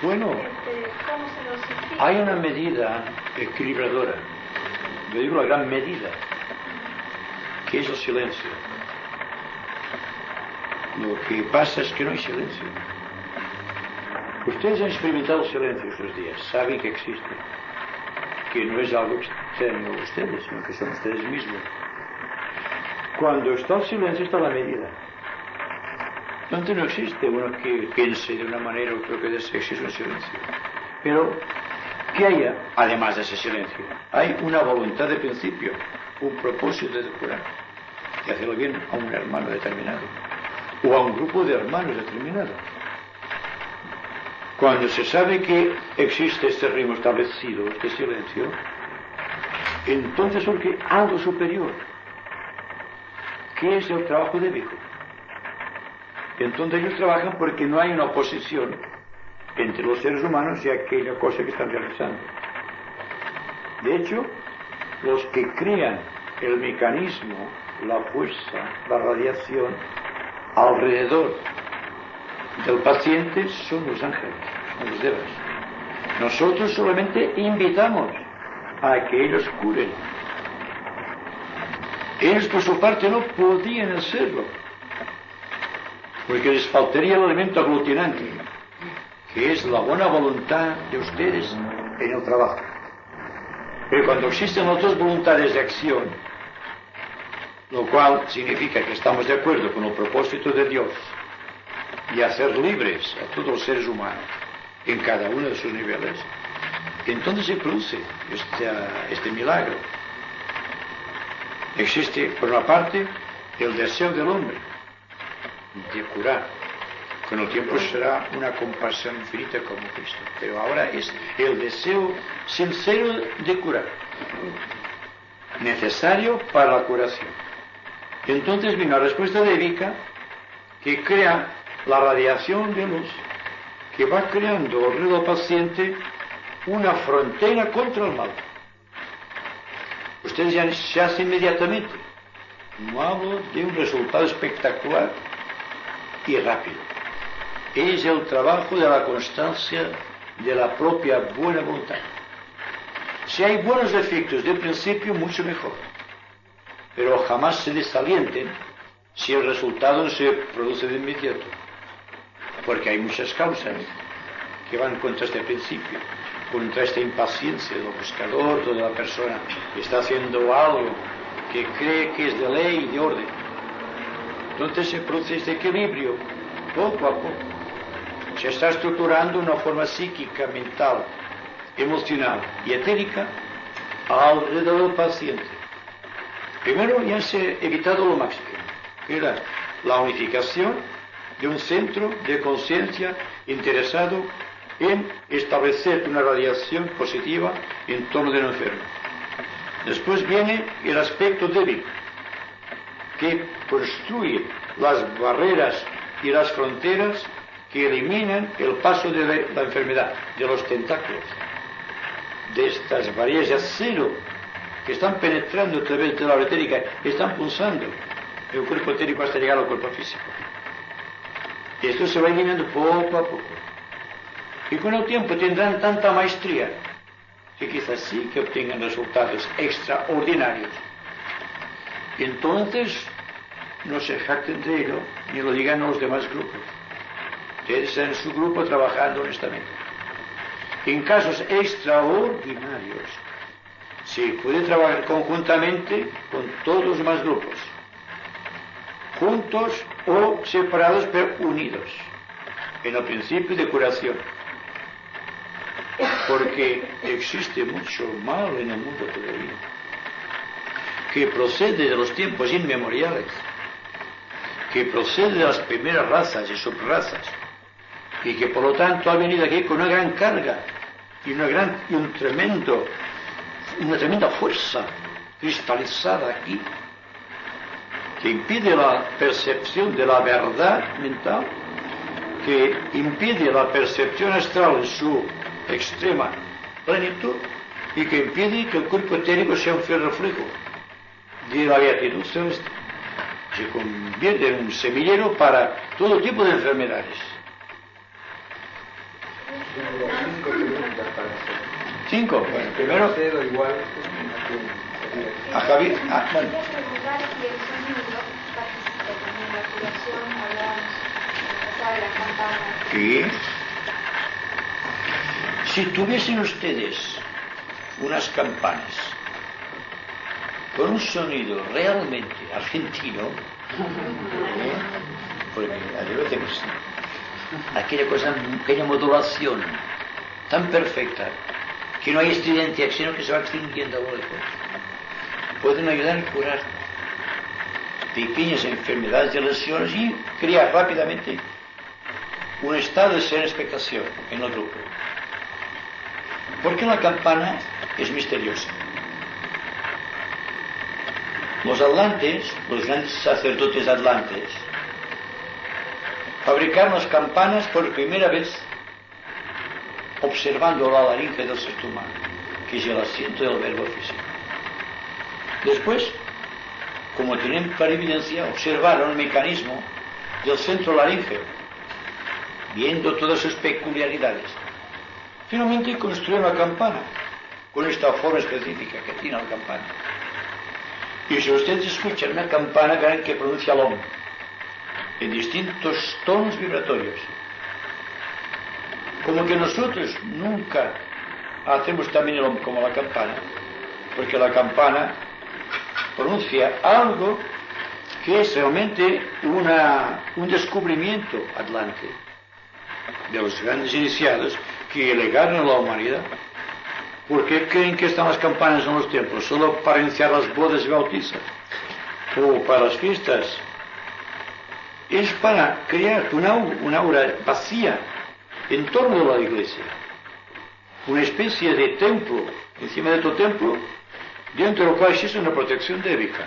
Bueno, ¿Cómo se dosifica? hay una medida equilibradora, yo digo la gran medida, que es el silencio. Lo que pasa es que no hay silencio. Ustedes han experimentado el silencio estos días, saben que existe, que no es algo externo a ustedes, sino que son ustedes mismos. Cuando está el silencio está la medida. Entonces no existe uno que piense de una manera o otro que desee, existe un silencio. Pero que haya, además de ese silencio, hay una voluntad de principio, un propósito de curar, de hacerlo bien a un hermano determinado, o a un grupo de hermanos determinado. Cuando se sabe que existe este ritmo establecido, este silencio, entonces surge algo superior, que es el trabajo de Vico. Entonces ellos trabajan porque no hay una oposición entre los seres humanos y aquella cosa que están realizando. De hecho, los que crean el mecanismo, la fuerza, la radiación alrededor del paciente son los ángeles, son los devas. Nosotros solamente invitamos a que ellos curen. Ellos por su parte no podían hacerlo, porque les faltaría el elemento aglutinante, que es la buena voluntad de ustedes en el trabajo. Pero cuando existen las dos voluntades de acción, lo cual significa que estamos de acuerdo con el propósito de Dios y hacer libres a todos los seres humanos en cada uno de sus niveles, entonces se produce este milagro. Existe, por una parte, el deseo del hombre de curar. Con el tiempo será una compasión infinita como Cristo. Pero ahora es el deseo sincero de curar, necesario para la curación. Entonces viene la respuesta de Vika, que crea la radiación de luz, que va creando alrededor del paciente una frontera contra el mal. Ustedes ya se hacen inmediatamente. No hablo de un resultado espectacular y rápido. Es el trabajo de la constancia de la propia buena voluntad. Si hay buenos efectos de principio, mucho mejor. Pero jamás se desalienten si el resultado no se produce de inmediato. Porque hay muchas causas que van contra este principio, contra esta impaciencia del buscador o de la persona que está haciendo algo que cree que es de ley y de orden. Entonces se produce este equilibrio, poco a poco. Se está estructurando una forma psíquica, mental, emocional y etérica alrededor del paciente. Primero ya se ha evitado lo máximo, que era la unificación de un centro de conciencia interesado en establecer una radiación positiva en torno del enfermo. Después viene el aspecto débil, que construye las barreras y las fronteras que eliminan el paso de la enfermedad, de los tentáculos, de estas barreras de acero que están penetrando a través de la etérica, que están pulsando el cuerpo etérico hasta llegar al cuerpo físico. Y esto se va eliminando poco a poco. Y con el tiempo tendrán tanta maestría que quizás sí que obtengan resultados extraordinarios. Y entonces no se jacten de ello ni lo digan a los demás grupos. Ustedes están en su grupo trabajando honestamente. En casos extraordinarios se puede trabajar conjuntamente con todos los demás grupos, juntos o separados pero unidos en el principio de curación. Porque existe mucho mal en el mundo todavía, que procede de los tiempos inmemoriales, que procede de las primeras razas y subrazas, y que por lo tanto ha venido aquí con una gran carga y una tremenda fuerza cristalizada aquí, que impide la percepción de la verdad mental, que impide la percepción astral en su extrema plenitud y que impide que el cuerpo etérico sea un fiel reflejo de la beatitud celeste. Se convierte en un semillero para todo tipo de enfermedades. 5. Bueno, primero igual a Javier. Bueno. Y si tuviesen ustedes unas campanas con un sonido realmente argentino, porque aquella cosa, aquella modulación tan perfecta que no hay estridencia, sino que se va extinguiendo a lo lejos, pueden ayudar a curar pequeñas enfermedades y lesiones y crear rápidamente un estado de serena expectación en el grupo. Porque la campana es misteriosa. Los atlantes, los grandes sacerdotes atlantes, fabricaron las campanas por primera vez observando la laringe del ser humano, que es el asiento del verbo físico. Después, como tienen clarividencia, observaron el mecanismo del centro laríngeo, viendo todas sus peculiaridades. Finalmente construyeron la campana con esta forma específica que tiene la campana. Y si ustedes escuchan una campana, verán que pronuncia el OM en distintos tonos vibratorios. Como que nosotros nunca hacemos también como la campana, porque la campana pronuncia algo que es realmente un descubrimiento adelante de los grandes iniciados que legaron a la humanidad. ¿Por qué creen que están las campanas en los templos? ¿Solo para iniciar las bodas y bautizos? ¿O para las fiestas? Es para crear una aura vacía en torno a la iglesia. Una especie de templo, encima de tu templo, dentro de lo cual existe una protección débica.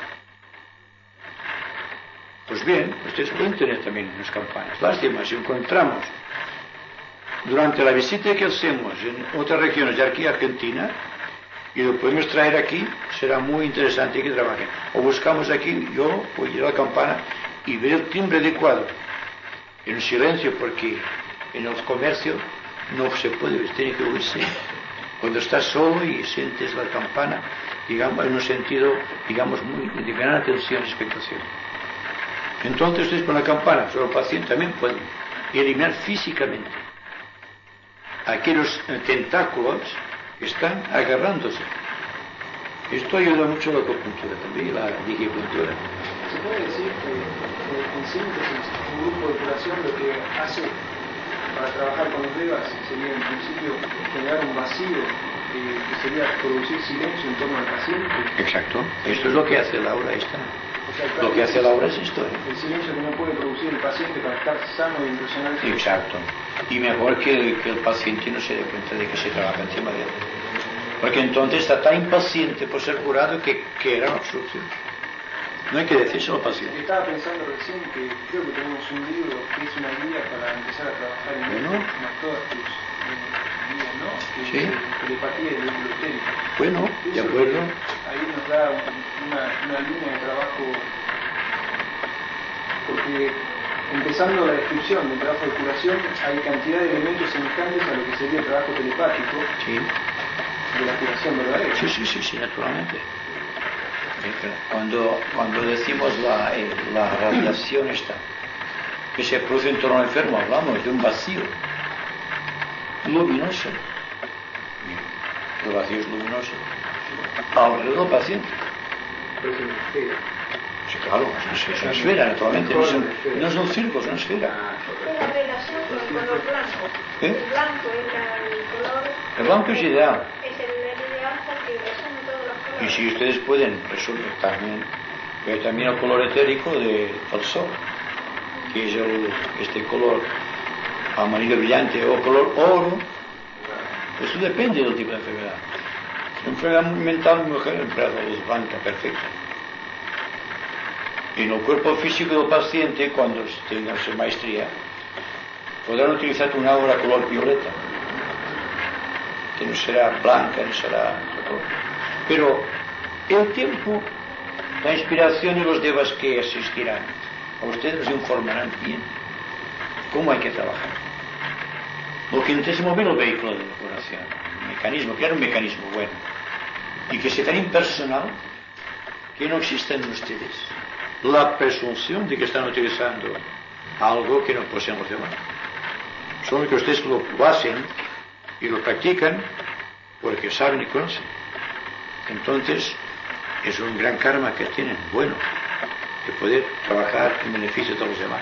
Pues bien, ustedes pueden tener también unas campanas. Lástima, si encontramos durante la visita que hacemos en otras regiones de aquí Argentina y lo podemos traer aquí, será muy interesante que trabajen. O buscamos aquí, yo voy a ir a la campana y ver el timbre adecuado en silencio, porque en el comercio no se puede, tiene que oírse. Cuando estás solo y sientes la campana, digamos, en un sentido, digamos, muy de gran atención y expectación. Entonces ustedes con la campana, sobre el paciente, también pueden eliminar físicamente aquellos tentáculos que están agarrándose. Esto ayuda mucho a la acupuntura también, la digipuntura. Se puede decir que en síntesis un grupo de curación lo que hace para trabajar con los devas sería en principio generar un vacío que sería producir silencio en torno al paciente. Exacto, esto es lo que hace la aura esta. O sea, lo que hace la aura es esto. El silencio que no puede producir el paciente para estar sano y impresionante. Exacto, y mejor que el paciente no se dé cuenta de que se trabaja encima de él. Porque entonces está tan impaciente por ser curado que era una obstrucción. No hay que decírselo al paciente. Estaba pensando recién que creo que tenemos un libro que es una guía para empezar a trabajar en todas tus guías, ¿no? Que sí. Telepatía y vehículo etérico. Bueno, de acuerdo. Ahí nos da una línea de trabajo, porque empezando la descripción del trabajo de curación hay cantidad de elementos semejantes a lo que sería el trabajo telepático. Sí. De la curación verdadera. Sí, naturalmente. Cuando decimos la radiación esta que se produce en torno al enfermo, hablamos de un vacío luminoso. El vacío es luminoso alrededor del paciente. Sí, claro, es una esfera, naturalmente, no son círculos, es una esfera. Es la relación con el color blanco. El blanco es el color. El blanco es ideal. Es el ideal porque resume todos los colores. Y si ustedes pueden resolver también el color etérico del sol, que es este color amarillo brillante o color oro, eso depende del tipo de enfermedad. Enfermedad mental, mi mujer emplea la luz blanca perfecta. En el cuerpo físico del paciente, cuando tenga su maestría, podrán utilizar una aura color violeta, que no será blanca, no será otro color. Pero el tiempo, la inspiración y los devas que asistirán a ustedes nos informarán bien cómo hay que trabajar. Lo que intenta mover el vehículo de la curación, un mecanismo, crear un mecanismo bueno y que sea tan impersonal que no exista en ustedes la presunción de que están utilizando algo que no poseen los demás. Solo que ustedes lo hacen y lo practican porque saben y conocen. Entonces es un gran karma que tienen, bueno, de poder trabajar en beneficio de los demás.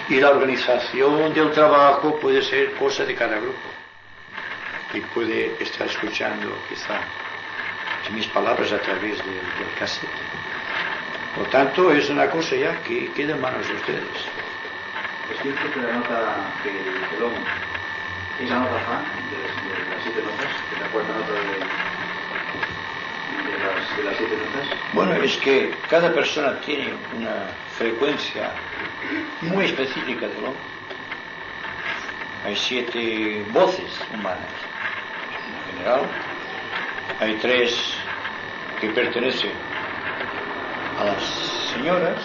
Y la organización del trabajo puede ser cosa de cada grupo. Y puede estar escuchando quizá mis palabras a través del cassette. Por tanto, es una cosa ya que queda en manos de ustedes. Es cierto que la nota del lomo es la nota fa de las 7 notas, que es la cuarta nota de las 7 notas. Bueno, es que cada persona tiene una frecuencia muy específica del lomo. Hay 7 voces humanas en general. Hay 3 que pertenecen a las señoras,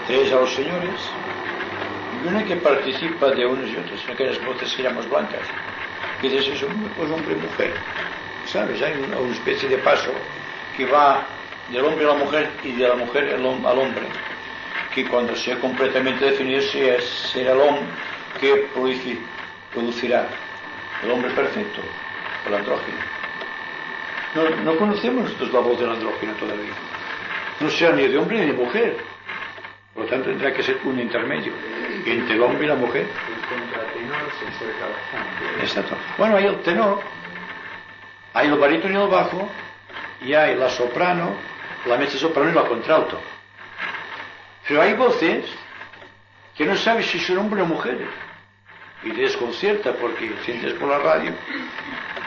3 a los señores y una que participa de unos y otros, en aquellas voces que llamamos blancas, que es pues hombre y mujer, ¿sabes? Hay una especie de paso que va del hombre a la mujer y de la mujer al hombre, que cuando sea completamente definido será el hombre que producirá el hombre perfecto, el andrógeno. No conocemos nosotros la voz del andrógeno todavía. No sea ni de hombre ni de mujer. Por lo tanto, tendrá que ser un intermedio entre el hombre y la mujer. El contratenor se acerca bastante. Exacto. Bueno, hay el tenor, hay el barítono y el bajo, y hay la soprano, la mezzosoprano y la contralto. Pero hay voces que no sabes si son hombres o mujeres. Y te desconcierta porque sientes por la radio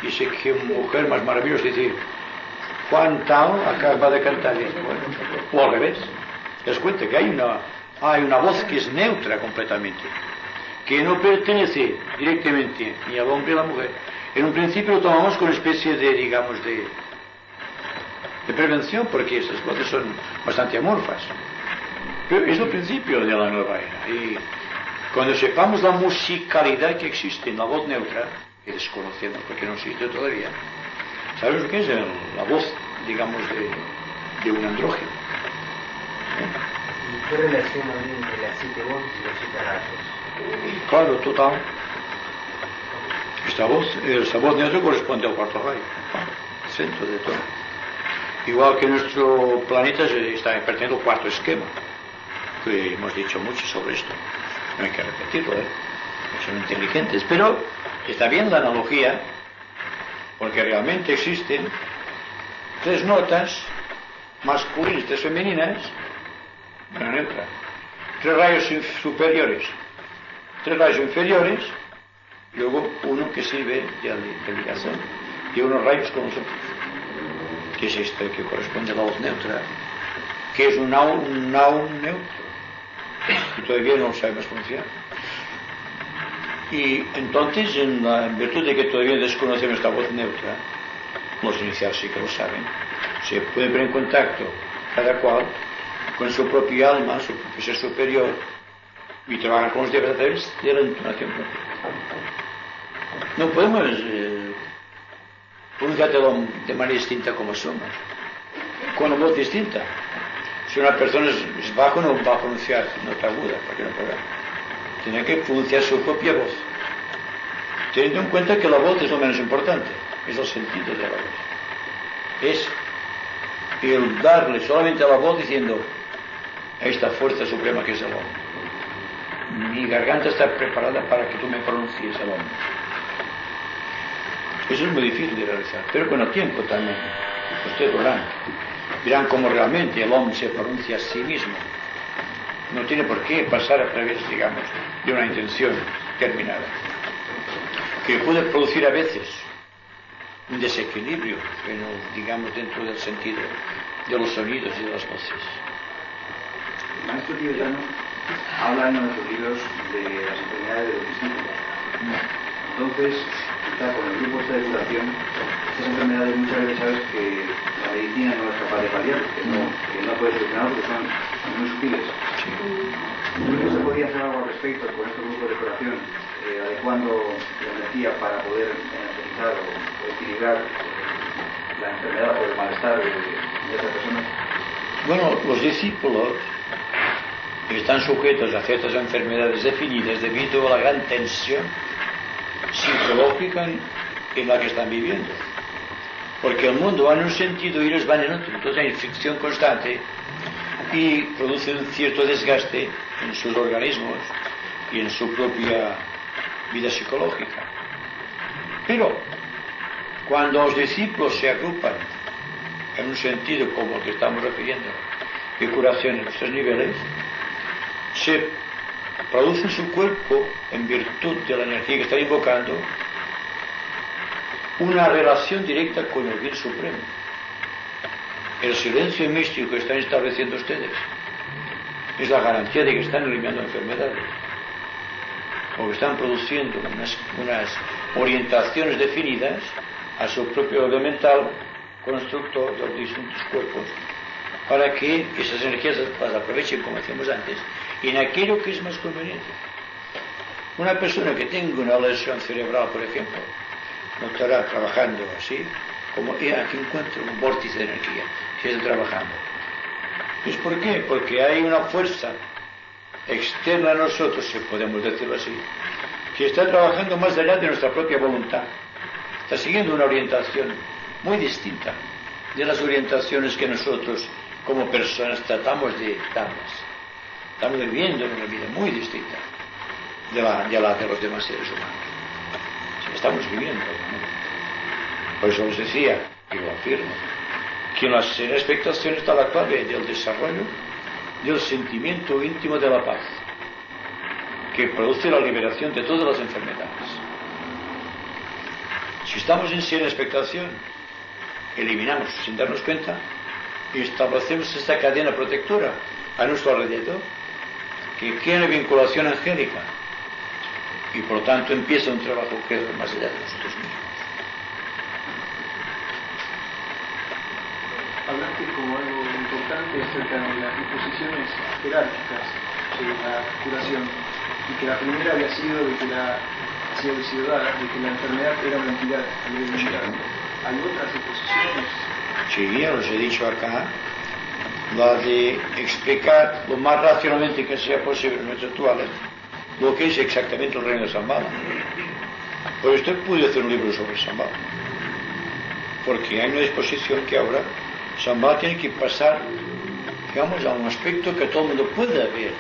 y sé que mujer más maravillosa dice Juan Tao acaba de cantar esto. Bueno, o al revés. Te das cuenta que hay una voz que es neutra completamente, que no pertenece directamente ni al hombre ni a la mujer. En un principio lo tomamos con una especie de, digamos, de prevención, porque esas voces son bastante amorfas. Pero es el principio de la nueva era. Y cuando sepamos la musicalidad que existe en la voz neutra, que desconocemos porque no existe todavía, ¿sabes lo que es la voz, digamos, de un andrógeno? ¿Y qué relación hay entre las 7 voces y los 7 rayos? Claro, total. Esta voz neutra corresponde al cuarto rayo, centro de todo. Igual que nuestro planeta está perteneciendo al cuarto esquema, que hemos dicho mucho sobre esto. No hay que repetirlo, son inteligentes. Pero está bien la analogía, porque realmente existen 3 notas masculinas, 3 femeninas, una neutra, 3 rayos superiores, 3 rayos inferiores, luego uno que sirve de ligación, y unos rayos con nosotros, que es este que corresponde a la voz neutra, que es un noun neutro, y todavía no lo sabemos pronunciar. Y entonces, en virtud de que todavía desconocemos esta voz neutra, los iniciados sí que lo saben, se puede poner en contacto cada cual con su propia alma, su propio ser superior, y trabajar con los deberes a través de la entonación propia. No podemos pronunciarlo de manera distinta como somos, con una voz distinta. Si una persona es bajo, no va a pronunciar nota aguda, porque no podrá. Tiene que pronunciar su propia voz, teniendo en cuenta que la voz es lo menos importante, es el sentido de la voz. Es el darle solamente a la voz diciendo a esta fuerza suprema que es el hombre. Mi garganta está preparada para que tú me pronuncies el hombre. Eso es muy difícil de realizar, pero con el tiempo también. Ustedes verán cómo realmente el hombre se pronuncia a sí mismo. No tiene por qué pasar a través, digamos, de una intención terminada, que puede producir a veces un desequilibrio, digamos, dentro del sentido de los sonidos y de las voces. El maestro tibetano habla en uno de sus libros de las enfermedades de los discípulos. Entonces, quizá con el grupo de curación, estas enfermedades muchas veces sabes que la medicina no es capaz de paliar, que no puede solucionar porque son muy sutiles. ¿No se podría hacer algo al respecto con estos grupos de curación, adecuando la energía para poder energizar o equilibrar la enfermedad o el malestar de esas personas? Bueno, los discípulos están sujetos a ciertas enfermedades definidas debido a la gran tensión psicológica en la que están viviendo. Porque el mundo va en un sentido y ellos van en otro. Entonces hay fricción constante y produce un cierto desgaste en sus organismos y en su propia vida psicológica. Pero cuando los discípulos se agrupan en un sentido como el que estamos refiriendo de curación en estos niveles, se produce en su cuerpo, en virtud de la energía que están invocando, una relación directa con el bien supremo. El silencio místico que están estableciendo ustedes es la garantía de que están eliminando enfermedades, o que están produciendo unas orientaciones definidas a su propio orden mental constructor de los distintos cuerpos, para que esas energías las aprovechen, como decíamos antes, en aquello que es más conveniente. Una persona que tenga una lesión cerebral, por ejemplo, no estará trabajando así, como aquí encuentro un vórtice de energía, que está trabajando. ¿Es por qué? Porque hay una fuerza externa a nosotros, si podemos decirlo así, que está trabajando más allá de nuestra propia voluntad. está siguiendo una orientación muy distinta de las orientaciones que nosotros como personas tratamos de darlas. Estamos viviendo una vida muy distinta de la de los demás seres humanos. Sí, estamos viviendo, ¿no? Por eso os decía, y lo afirmo, que en la expectación está la clave del desarrollo del sentimiento íntimo de la paz, que produce la liberación de todas las enfermedades. Si estamos en serena expectación, eliminamos sin darnos cuenta y establecemos esta cadena protectora a nuestro alrededor, que crea una vinculación angélica y por lo tanto empieza un trabajo que es más allá de nosotros mismos. Hablaste como algo importante acerca de las disposiciones jerárquicas de la curación y que la primera había sido de que la enfermedad era una entidad a nivel mundial. ¿Hay otras disposiciones? Sí, ya os he dicho acá, la de explicar lo más racionalmente que sea posible en nuestros actuales lo que es exactamente el reino de Shambhala. Por esto pude hacer un libro sobre Shambhala, porque hay una disposición que ahora Shambhala tiene que pasar, digamos, a un aspecto que todo el mundo pueda ver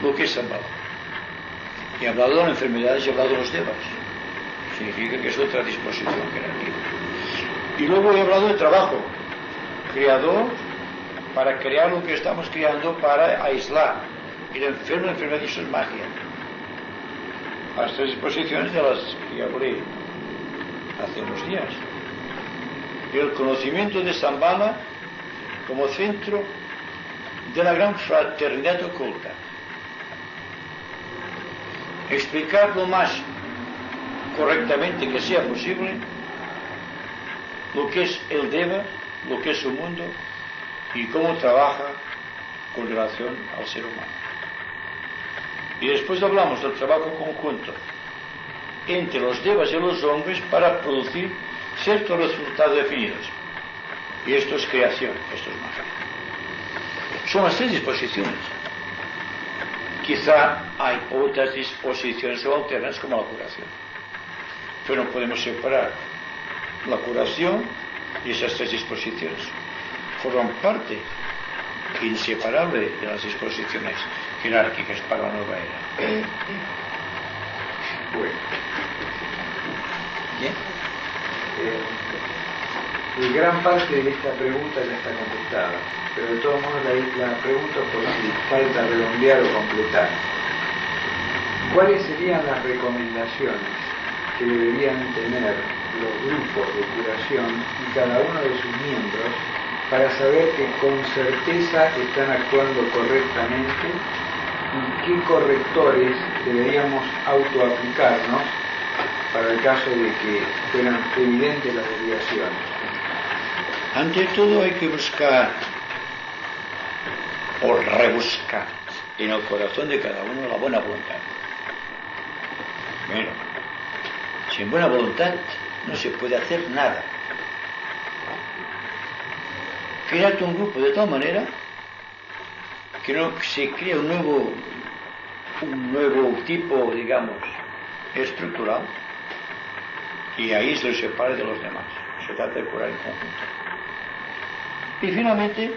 lo que es Shambhala. He hablado de las enfermedades y he hablado de los devas. Significa que es otra disposición jerárquica. Y luego he hablado de trabajo creador para crear lo que estamos creando para aislar el enfermo, la enfermedad, y eso es magia. Las tres disposiciones de las que hablé hace unos días. Y el conocimiento de Shambhala como centro de la gran fraternidad oculta. Explicar lo más correctamente que sea posible lo que es el Deva, lo que es su mundo y cómo trabaja con relación al ser humano. Y después hablamos del trabajo conjunto entre los Devas y los hombres para producir ciertos resultados definidos. Y esto es creación, esto es magia. Son las tres disposiciones. Quizá hay otras disposiciones subalternas como la curación. Pero no podemos separar la curación y esas tres disposiciones. Forman parte inseparable de las disposiciones jerárquicas para la nueva era. Bueno. ¿Bien? Gran parte de esta pregunta ya está contestada, pero de todos modos la pregunto por si falta redondear o completar. ¿Cuáles serían las recomendaciones que deberían tener los grupos de curación y cada uno de sus miembros para saber que con certeza están actuando correctamente y qué correctores deberíamos autoaplicarnos para el caso de que fueran evidentes las desviaciones? Ante todo hay que buscar o rebuscar en el corazón de cada uno la buena voluntad. Bueno, sin buena voluntad no se puede hacer nada. Créate un grupo de tal manera que no se crea un nuevo tipo, digamos, estructural, y ahí se separa de los demás. Se trata de curar en conjunto. Y finalmente,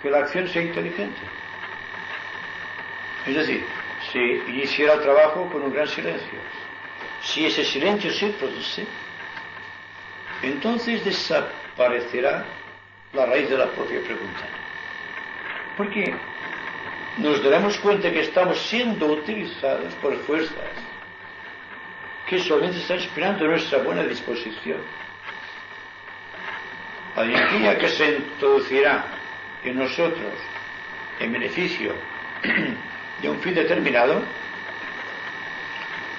que la acción sea inteligente. Es decir, se iniciará el trabajo con un gran silencio. Si ese silencio se produce, entonces desaparecerá la raíz de la propia pregunta. Porque nos daremos cuenta que estamos siendo utilizados por fuerzas que solamente están esperando nuestra buena disposición. La energía que se introducirá en nosotros en beneficio de un fin determinado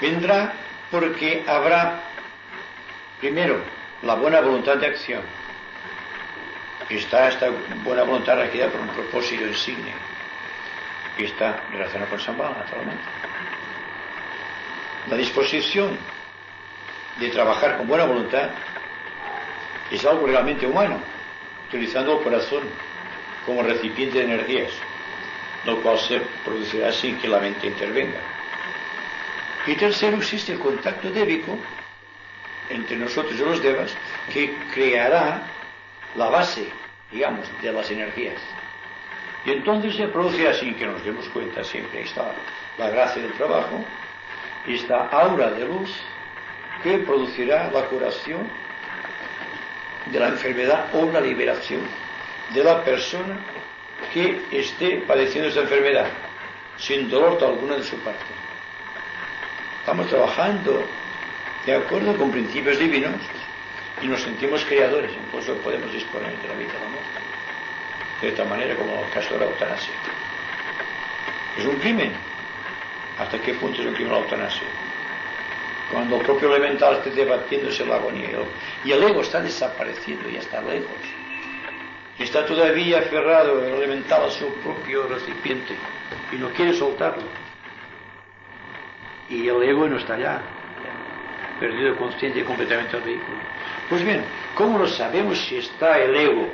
vendrá porque habrá primero la buena voluntad de acción. Está esta buena voluntad requerida por un propósito insigne y está relacionada con Shambhala, naturalmente. La disposición de trabajar con buena voluntad es algo realmente humano, utilizando el corazón como recipiente de energías, lo cual se producirá sin que la mente intervenga. Y tercero, existe el contacto débico entre nosotros y los devas que creará la base, digamos, de las energías. Y entonces se produce así, que nos demos cuenta siempre, ahí está la gracia del trabajo, esta aura de luz que producirá la curación de la enfermedad o la liberación de la persona que esté padeciendo esa enfermedad, sin dolor de alguna de su parte. Estamos trabajando de acuerdo con principios divinos y nos sentimos creadores, incluso podemos disponer de la vida y la muerte, de esta manera como el caso de la eutanasia. ¿Es un crimen? ¿Hasta qué punto es un crimen la eutanasia? Cuando el propio elemental esté debatiéndose en la agonía y el ego está desapareciendo, ya está lejos, y está todavía aferrado el elemental a su propio recipiente y no quiere soltarlo, y el ego no está allá, perdido de conciencia completamente al vehículo. Pues bien, ¿cómo lo sabemos si está el ego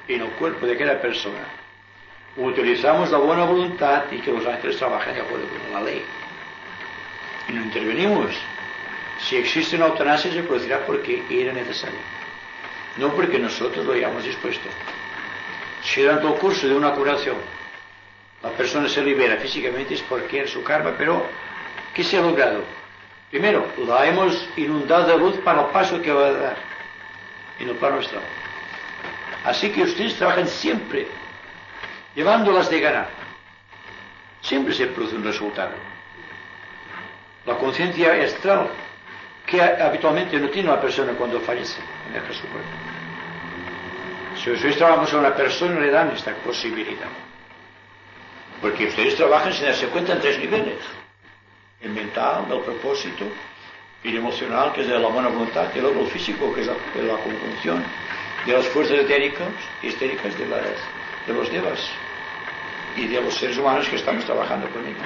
en el cuerpo de cada persona? Utilizamos la buena voluntad y que los ángeles trabajen de acuerdo con la ley. Y no intervenimos. Si existe una eutanasia se producirá porque era necesario, no porque nosotros lo hayamos dispuesto. Si durante el curso de una curación la persona se libera físicamente es porque es su karma, pero ¿qué se ha logrado? Primero, la hemos inundado de luz para el paso que va a dar en el plano astral. Así que ustedes trabajan siempre llevándolas de ganar. Siempre se produce un resultado. La conciencia astral que habitualmente no tiene la persona cuando fallece en deja su cuerpo. Si ustedes trabajan con una persona le dan esta posibilidad. Porque ustedes trabajan sin darse cuenta en 3 niveles. El mental, el propósito, y el emocional, que es de la buena voluntad, y luego el físico, que es la conjunción de las fuerzas etéricas y estéricas de los devas y de los seres humanos que estamos trabajando con ellos.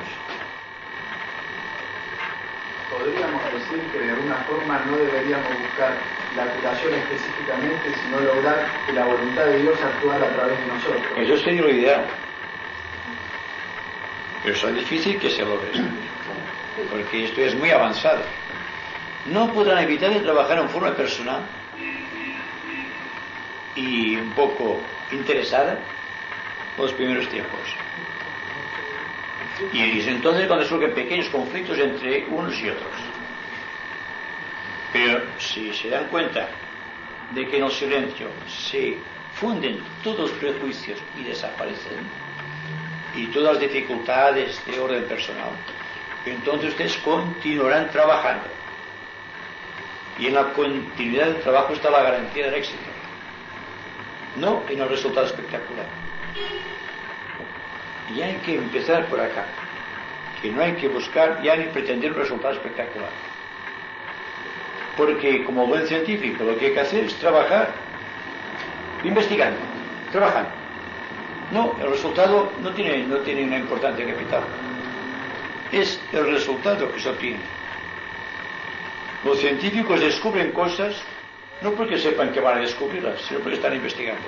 Podríamos decir que de alguna forma no deberíamos buscar la curación específicamente, sino lograr que la voluntad de Dios actuara a través de nosotros. Eso sería lo ideal. Pero es difícil que se logre, porque esto es muy avanzado. No podrán evitar de trabajar en forma personal y un poco interesada los primeros tiempos. Y es entonces cuando surgen pequeños conflictos entre unos y otros. Pero si se dan cuenta de que en el silencio se funden todos los prejuicios y desaparecen, y todas las dificultades de orden personal, entonces ustedes continuarán trabajando. Y en la continuidad del trabajo está la garantía del éxito, no en el resultado espectacular. Y hay que empezar por acá, que no hay que buscar ya ni pretender un resultado espectacular. Porque como buen científico lo que hay que hacer es trabajar investigando, trabajando. No, el resultado no tiene una importancia capital. Es el resultado que se obtiene. Los científicos descubren cosas no porque sepan que van a descubrirlas, sino porque están investigando.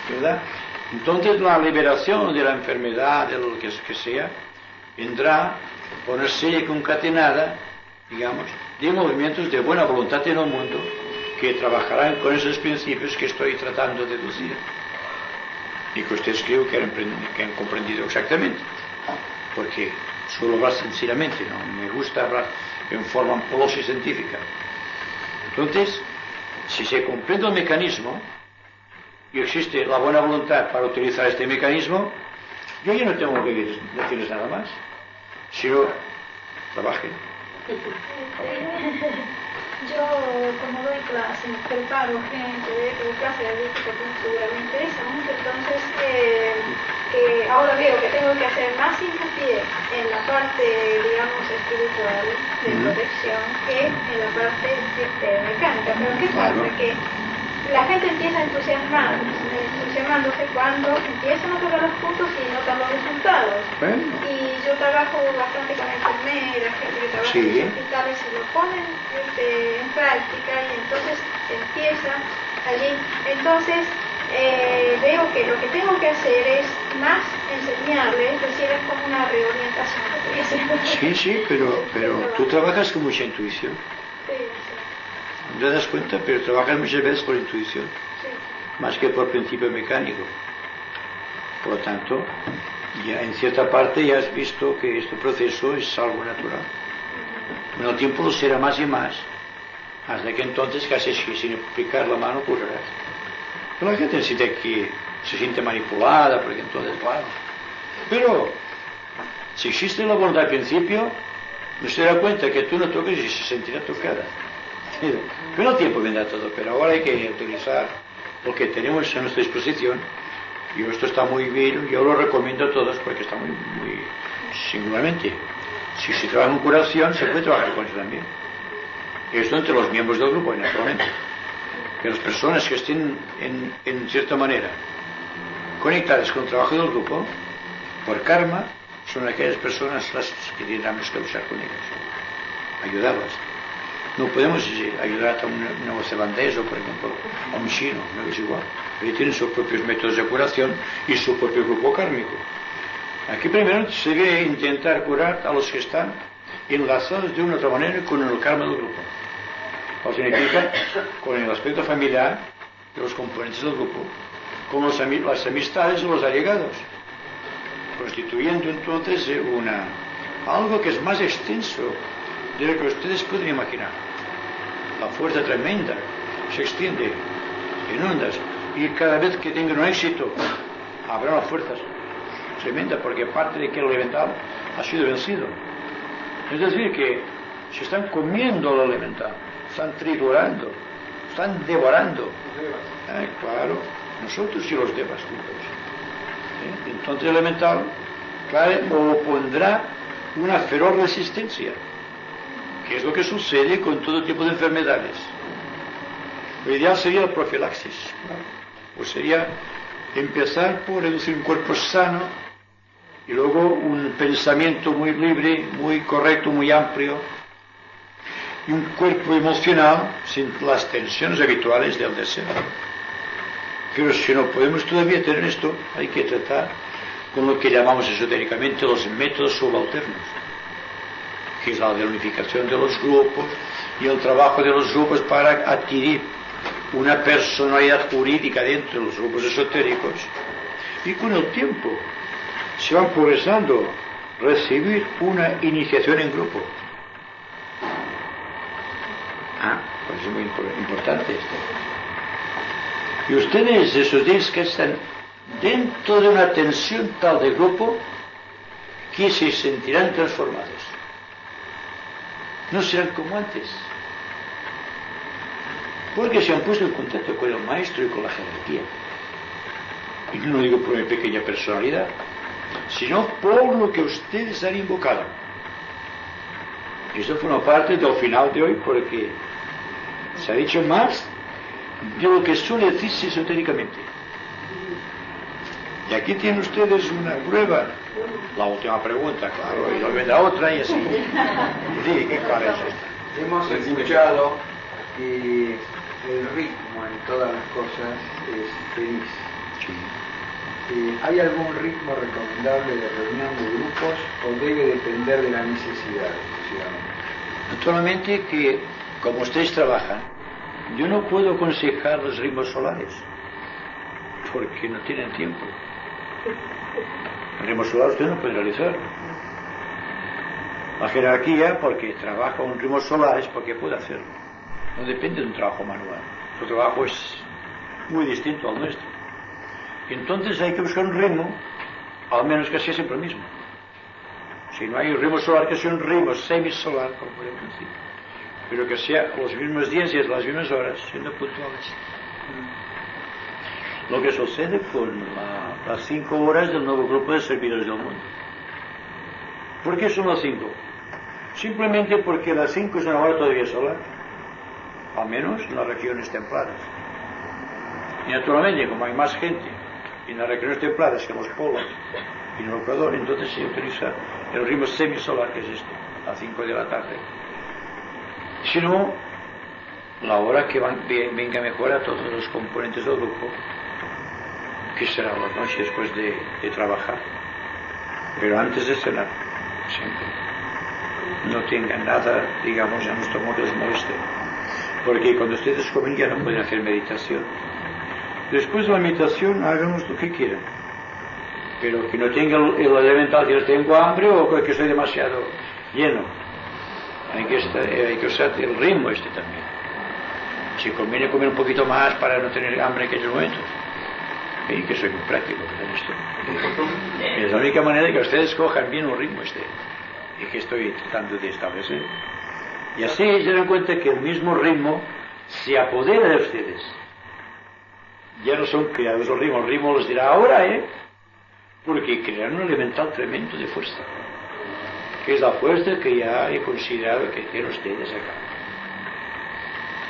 ¿Verdad? Entonces la liberación de la enfermedad, de lo que sea, vendrá por una serie concatenada, digamos, de movimientos de buena voluntad en el mundo que trabajarán con esos principios que estoy tratando de deducir y que ustedes creo que han comprendido exactamente, porque suelo hablar sinceramente, no me gusta hablar en forma ampulosa y científica. Entonces, si se comprende el mecanismo y existe la buena voluntad para utilizar este mecanismo, yo ya no tengo que decirles nada más, sino trabajen. Yo, como doy clase, preparo gente, doy clase de ética cultura, me interesa mucho, entonces que ahora veo que tengo que hacer más hincapié en la parte, digamos, espiritual de protección que en la parte mecánica. Pero ¿qué pasa? Que la gente empieza a entusiasmándose cuando empiezan a tocar los puntos y notan los resultados. Y yo trabajo bastante con enfermeras, gente que trabaja en los hospitales y lo ponen en práctica y entonces empieza allí. Entonces veo que lo que tengo que hacer es más enseñarles, es decir, es como una reorientación. Es Sí, pero tú trabajas con mucha intuición. No te das cuenta, pero trabajas muchas veces por intuición, más que por principio mecánico. Por lo tanto, ya en cierta parte ya has visto que este proceso es algo natural. Con el tiempo lo será más y más, hasta que entonces casi sin aplicar la mano curarás. Pero la gente se siente manipulada, porque entonces, claro. Pero si existe la bondad al principio, no se da cuenta que tú no tocas y se sentirá tocada. Con el tiempo vendrá todo, pero ahora hay que utilizar lo que tenemos a nuestra disposición. Y esto está muy bien, yo lo recomiendo a todos porque está muy singularmente. Si se trabaja en curación, se puede trabajar con eso también. Esto entre los miembros del grupo, naturalmente. Que las personas que estén en cierta manera conectadas con el trabajo del grupo, por karma, son aquellas personas las que tendremos que luchar con ellas, ayudarlas. No podemos ayudar a un neozelandés o, por ejemplo, a un chino, no es igual. Ellos tienen sus propios métodos de curación y su propio grupo kármico. Aquí primero se debe intentar curar a los que están enlazados de una u otra manera con el karma del grupo. Lo significa con el aspecto familiar de los componentes del grupo, con las amistades de los allegados, constituyendo entonces algo que es más extenso de lo que ustedes pueden imaginar. La fuerza tremenda se extiende en ondas y cada vez que tengan un éxito habrá una fuerza tremenda porque parte de que el elemental ha sido vencido. Es decir, que se están comiendo el elemental, están triturando, están devorando. Claro, nosotros sí los devas juntos. Entonces el elemental, claro, opondrá una feroz resistencia, que es lo que sucede con todo tipo de enfermedades. Lo ideal sería la profilaxis, o sería empezar por reducir un cuerpo sano y luego un pensamiento muy libre, muy correcto, muy amplio, y un cuerpo emocional sin las tensiones habituales del deseo. Pero si no podemos todavía tener esto, hay que tratar con lo que llamamos esotéricamente los métodos subalternos, que es la de la unificación de los grupos y el trabajo de los grupos para adquirir una personalidad jurídica dentro de los grupos esotéricos, y con el tiempo se van progresando recibir una iniciación en grupo. Pues es muy importante esto. Y ustedes, esos días que están dentro de una tensión tal de grupo, que se sentirán transformados. No serán como antes, porque se han puesto en contacto con el maestro y con la jerarquía. Y no lo digo por mi pequeña personalidad, sino por lo que ustedes han invocado. Esto forma parte del final de hoy, porque se ha dicho más de lo que suele decirse esotéricamente. Y aquí tienen ustedes una prueba. La última pregunta, claro, y luego vendrá otra y así. Sí, ¿cuál es esta? Hemos escuchado que el ritmo en todas las cosas es feliz. Sí. ¿Hay algún ritmo recomendable de reunión de grupos o debe depender de la necesidad exclusivamente? Naturalmente que, como ustedes trabajan, yo no puedo aconsejar los ritmos solares, porque no tienen tiempo. El ritmo solar usted no puede realizarlo. La jerarquía, porque trabaja un ritmo solar, es porque puede hacerlo. No depende de un trabajo manual. Su trabajo es muy distinto al nuestro. Entonces hay que buscar un ritmo, al menos que sea siempre el mismo. Si no hay un ritmo solar, que sea un ritmo semisolar, como podemos decir, pero que sea los mismos días y las mismas horas, siendo puntuales. Lo que sucede con las 5 horas del nuevo grupo de servidores del mundo. ¿Por qué son las 5? Simplemente porque las 5 es una hora todavía solar, al menos en las regiones templadas. Y naturalmente, como hay más gente en las regiones templadas que en los polos y en el Ecuador, entonces se utiliza el ritmo semisolar, que es este, a las 5 de la tarde. Si no, la hora que venga mejor a todos los componentes del grupo, que será la noche después de trabajar, pero antes de cenar. siempre. No tengan nada, digamos, a nuestro modo les moleste. Porque cuando ustedes comen ya no pueden hacer meditación. Después de la meditación, háganos lo que quieran. Pero que no tengan el elemental que no tengo hambre o que estoy demasiado lleno. Hay que usar el ritmo también. Si conviene comer un poquito más para no tener hambre en aquellos momentos. Y que soy muy práctico con esto. Es la única manera de que ustedes cojan bien un ritmo y que estoy tratando de establecer. Y así se dan cuenta que el mismo ritmo se apodera de ustedes. Ya no son creados el ritmo les dirá ahora, porque crean un elemental tremendo de fuerza, que es la fuerza que ya he considerado que tienen ustedes acá.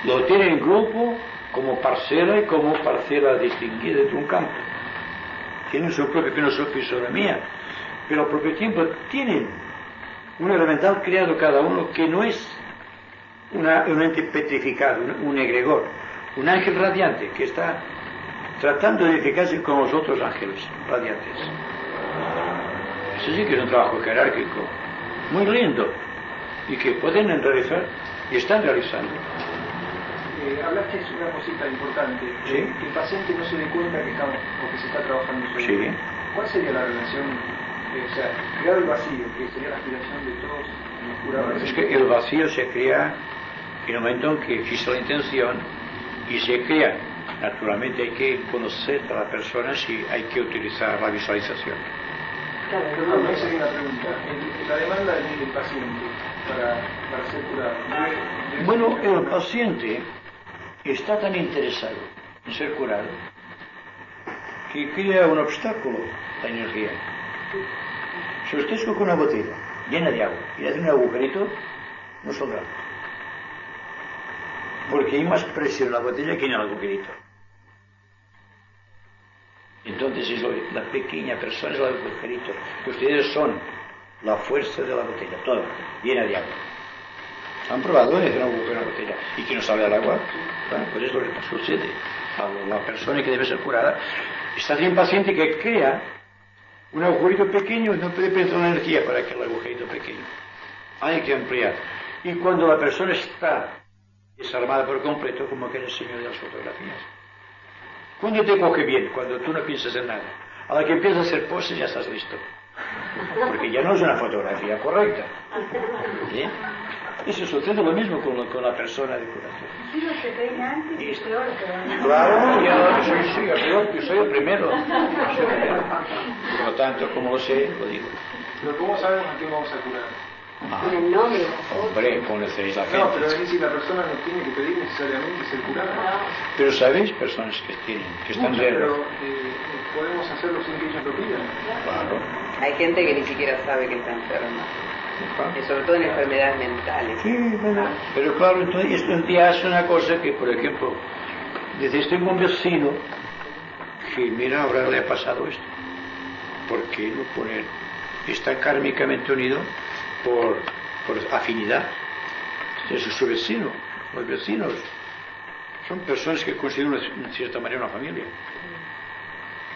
Lo tienen en grupo como parcela y como parcela distinguida de un campo. Tienen su propia filosofía y soberanía, pero al propio tiempo tienen un elemental creado cada uno que no es un ente petrificado, un egregor, un ángel radiante que está tratando de edificarse con los otros ángeles radiantes. Eso sí que es un trabajo jerárquico, muy lindo, y que pueden realizar y están realizando. Hablaste de una cosita importante, ¿Sí? Que el paciente no se dé cuenta que se está trabajando sobre Sí. él. ¿Cuál sería la relación, crear el vacío, que sería la aspiración de todos los curadores? Es que el vacío se crea en el momento en que existe la intención y se crea. Naturalmente hay que conocer a la persona si hay que utilizar la visualización. Claro, esa sería una pregunta. La demanda del paciente para ser curado. Bueno, el paciente está tan interesado en ser curado que crea un obstáculo a la energía. Si usted coge una botella llena de agua y le hace un agujerito, no saldrá. Porque hay más presión en la botella que en el agujerito. Entonces la pequeña persona es el agujerito. Ustedes son la fuerza de la botella, toda, llena de agua. ¿Han probado hacer un agujero en la botella y que no sale al agua? Bueno, pues es lo que sucede. A la persona que debe ser curada está tan impaciente que crea un agujerito pequeño y no puede penetrar la energía para que el agujerito pequeño. Hay que ampliar. Y cuando la persona está desarmada por completo, como que era el señor de las fotografías. Cuando te coge bien, cuando tú no piensas en nada, a la que empiezas a hacer poses ya estás listo. Porque ya no es una fotografía correcta. ¿Sí? Eso sucede lo mismo con la persona de curación. Si no se peina antes, es peor que Claro, yo soy el primero. Por lo tanto, como lo sé, lo digo. Pero ¿cómo sabemos a quién vamos a curar? Con el nombre. Hombre, conocéis la gente. No, pero es decir, la persona no tiene que pedir necesariamente ser curada. Pero sabéis personas que están Pero podemos hacerlo sin que ellos lo pidan. Claro. Hay gente que ni siquiera sabe que está enferma. Y sobre todo en enfermedades mentales. Sí, bueno. Pero claro, entonces esto ya es una cosa que, por ejemplo, dices, tengo un vecino que, mira, ahora le ha pasado esto. ¿Por qué no poner? Está kármicamente unido por afinidad. Es su vecino. Los vecinos son personas que consideran en cierta manera una familia.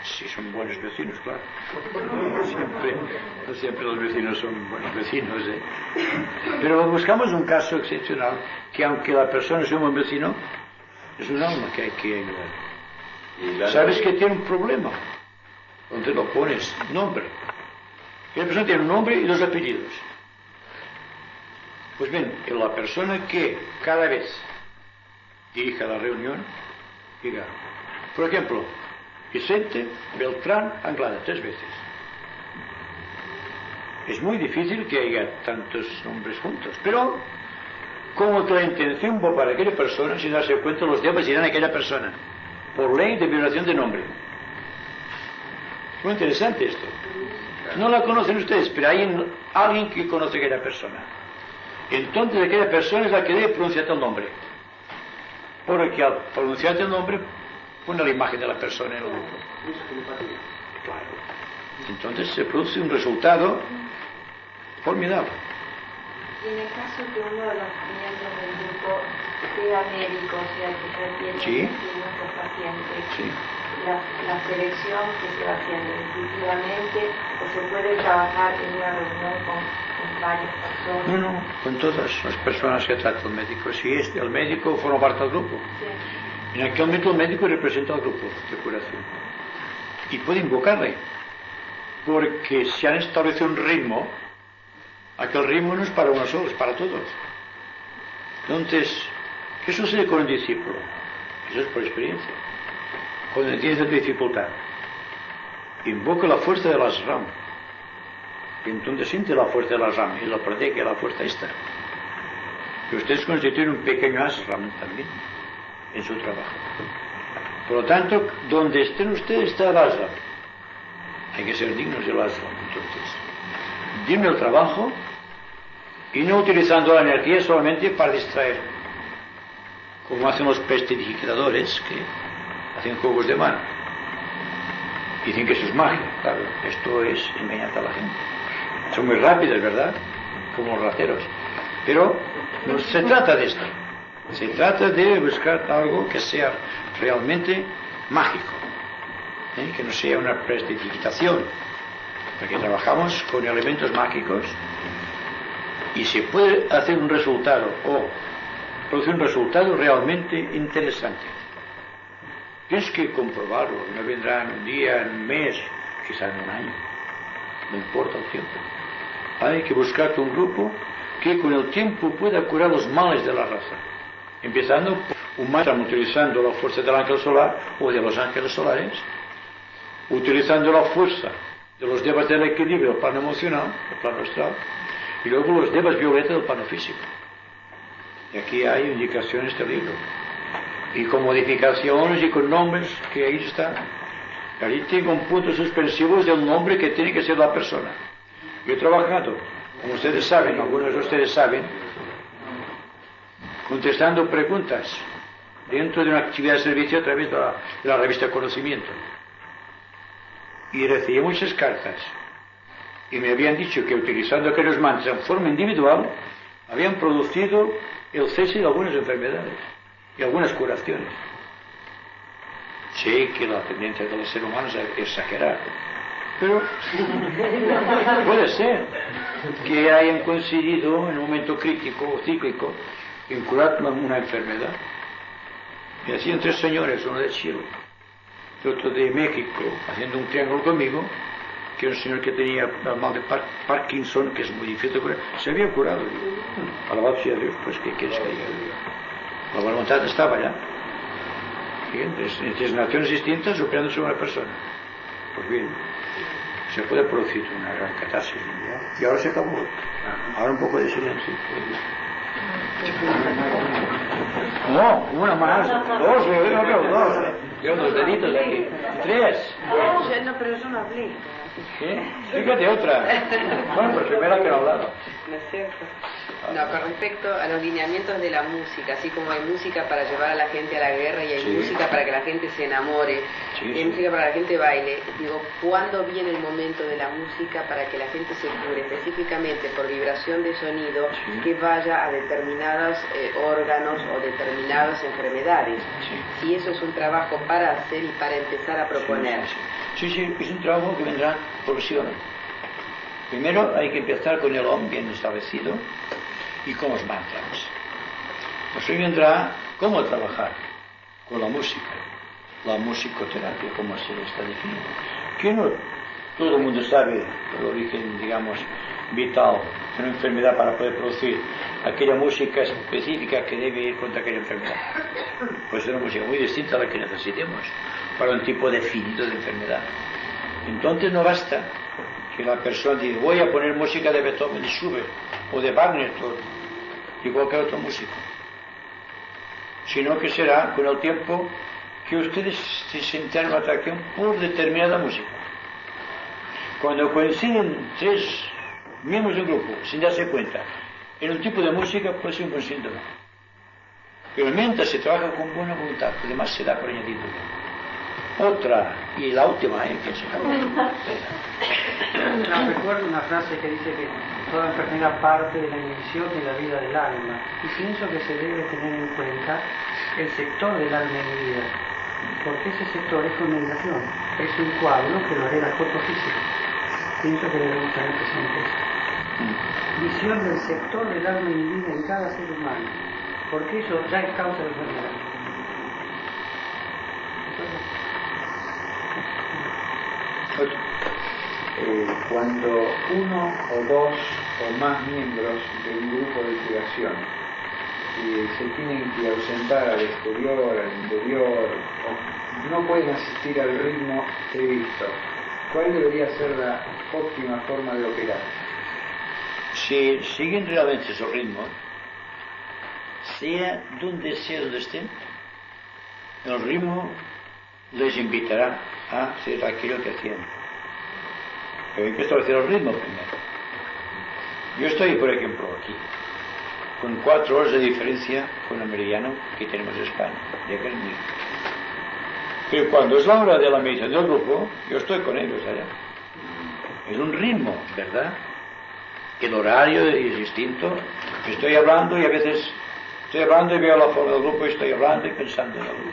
Sí, son buenos vecinos, claro. No siempre los vecinos son buenos vecinos, Pero buscamos un caso excepcional que, aunque la persona sea un buen vecino, es un alma que hay que ayudar. Sabes que tiene un problema donde lo pones nombre. Y la persona tiene un nombre y dos apellidos. Pues bien, la persona que cada vez dirija la reunión, diga, por ejemplo, Vicente Beltrán Anglada, 3 veces. Es muy difícil que haya tantos nombres juntos, pero como que la intención va para aquella persona, sin darse cuenta, los diablos irán a aquella persona, por ley de violación de nombre. Es muy interesante esto. No la conocen ustedes, pero hay alguien que conoce a aquella persona. Entonces aquella persona es la que debe pronunciar el nombre. Porque al pronunciar el nombre, pone la imagen de la persona en el grupo. Claro. Entonces se produce un resultado formidable. Y en el caso que uno de los miembros del grupo sea médico, sea que atiende Sí. a nuestros pacientes, Sí. la selección que se va haciendo intuitivamente, o se puede trabajar en una reunión con con varias personas? No, con todas las personas que trata el médico. Si el médico forma parte del grupo. Sí. En aquel momento el médico representa al grupo de curación. Y puede invocarle. Porque se han establecido un ritmo. Aquel ritmo no es para uno solo, es para todos. Entonces, ¿qué sucede con un discípulo? Eso es por experiencia. Cuando tienes dificultad, invoca la fuerza de las RAM. Y entonces siente la fuerza de las RAM y la protege la fuerza esta. Y ustedes constituyen un pequeño ashram también en su trabajo. Por lo tanto, donde estén ustedes está el ashram. Hay que ser dignos del ashram, entonces. Digno del trabajo y no utilizando la energía solamente para distraer. Como hacen los prestidigitadores que hacen juegos de mano. Dicen que eso es magia, claro, esto es engañar a la gente. Son muy rápidos, ¿verdad? Como los rateros. Pero no se trata de esto. Se trata de buscar algo que sea realmente mágico. Que no sea una prestidigitación. Porque trabajamos con elementos mágicos y se puede hacer un resultado o producir un resultado realmente interesante. Tienes que comprobarlo, no vendrá en un día, en un mes, quizás en un año, no importa el tiempo. Hay que buscarte un grupo que con el tiempo pueda curar los males de la raza, empezando por un maestro utilizando la fuerza del ángel solar o de los ángeles solares, utilizando la fuerza de los devas del equilibrio, el plano emocional, el plano astral, y luego los devas violetas del plano físico. Y aquí hay indicaciones del libro. Y con modificaciones y con nombres que ahí están. Ahí tengo un punto suspensivo del nombre que tiene que ser la persona. Yo he trabajado, como ustedes saben, algunos de ustedes saben, contestando preguntas dentro de una actividad de servicio a través de la revista Conocimiento. Y recibí muchas cartas. Y me habían dicho que utilizando aquellos mantras en forma individual, habían producido el cese de algunas enfermedades y algunas curaciones. Sé que la tendencia de los seres humanos es exagerar, pero puede ser que hayan coincidido en un momento crítico o cíclico en curar una enfermedad. Y hacían 3 señores, uno de Chile, otro de México, haciendo un triángulo conmigo, que un señor que tenía el mal de Parkinson, que es muy difícil de curar, se había curado. Alabado sea Dios, pues ¿qué quieres que diga? La voluntad estaba ya. En 3 naciones distintas operando sobre una persona. Pues bien, se puede producir una gran catarsis mundial. Y ahora se acabó. Ahora un poco de silencio. No, una más, 2, yo veo 2. Yo 2 deditos aquí. 3. No, pero yo no hablé. ¿Qué? Fíjate otra. Bueno, pues primera que no hablaba. ¿No es cierto? No, con respecto a los lineamientos de la música, así como hay música para llevar a la gente a la guerra y hay música para que la gente se enamore, y hay música para que la gente baile, digo, ¿cuándo viene el momento de la música para que la gente se cure específicamente por vibración de sonido que vaya a determinados órganos o determinadas enfermedades? Si eso es un trabajo para hacer y para empezar a proponer. Sí, es un trabajo que vendrá progresivamente. Primero hay que empezar con el OM bien establecido y con los mantras. Después vendrá cómo trabajar con la música, la musicoterapia, como se está definiendo. Que no todo el mundo sabe el origen, digamos, vital de una enfermedad para poder producir aquella música específica que debe ir contra aquella enfermedad. Pues es una música muy distinta a la que necesitemos para un tipo definido de enfermedad. Entonces no basta que la persona diga, voy a poner música de Beethoven y Schubert o de Wagner, y cualquier otro músico, sino que será con el tiempo que ustedes se sientan una atracción por determinada música. Cuando coinciden 3 miembros de un grupo sin darse cuenta en un tipo de música, puede ser un buen síntoma, pero mientras se trabaja con buena voluntad, además se da por añadido. Otra, y la última, que se acabó. Recuerdo una frase que dice que toda enfermedad parte de la inhibición de la vida del alma, y pienso que se debe tener en cuenta el sector del alma inhibida, porque ese sector es con meditación, es un cuadro que lo hará el cuerpo físico. Pienso que debemos tener presente eso. visión del sector del alma indígena en cada ser humano, porque eso ya es causa de enfermedad. Cuando uno o dos o más miembros de un grupo de curación se tienen que ausentar al exterior, al interior, o no pueden asistir al ritmo previsto, ¿cuál debería ser la óptima forma de operar? Si siguen realmente esos ritmos, sea donde estén, el ritmo les invitará a hacer aquello que hacían. Pero hay que establecer el ritmo primero. Yo estoy, por ejemplo, aquí, con 4 horas de diferencia con el meridiano que tenemos en España, de aquel mismo. Pero cuando es la hora de la meditación del grupo, yo estoy con ellos allá. Es un ritmo, ¿verdad? El horario es distinto. Estoy hablando y a veces estoy hablando y veo la forma del grupo y estoy hablando y pensando en el grupo.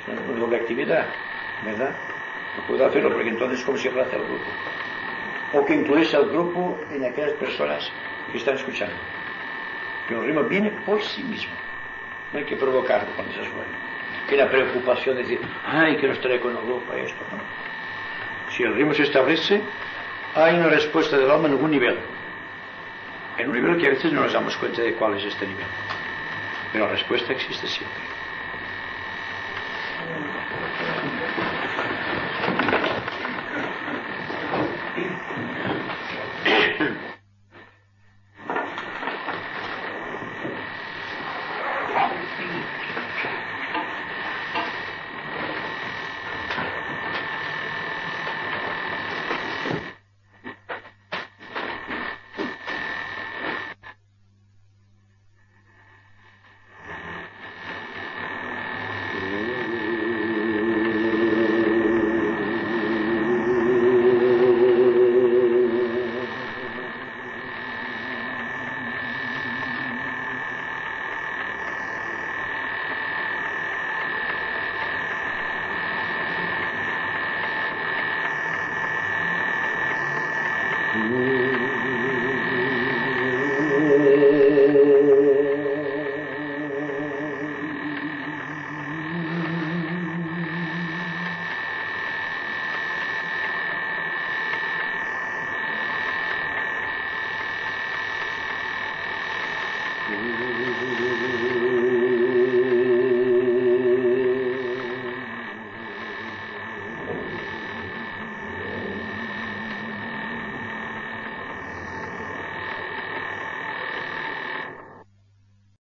Es una doble actividad, ¿verdad? No puedo hacerlo porque entonces es como si hablara el grupo. O que incluyese al grupo en aquellas personas que están escuchando. Pero el ritmo viene por sí mismo. No hay que provocarlo cuando se suena. Que la preocupación de decir, ay, que nos trae con el grupo esto, ¿no? Si el ritmo se establece, hay una respuesta del alma en algún nivel. En un nivel que a veces no nos damos cuenta de cuál es este nivel. Pero la respuesta existe siempre.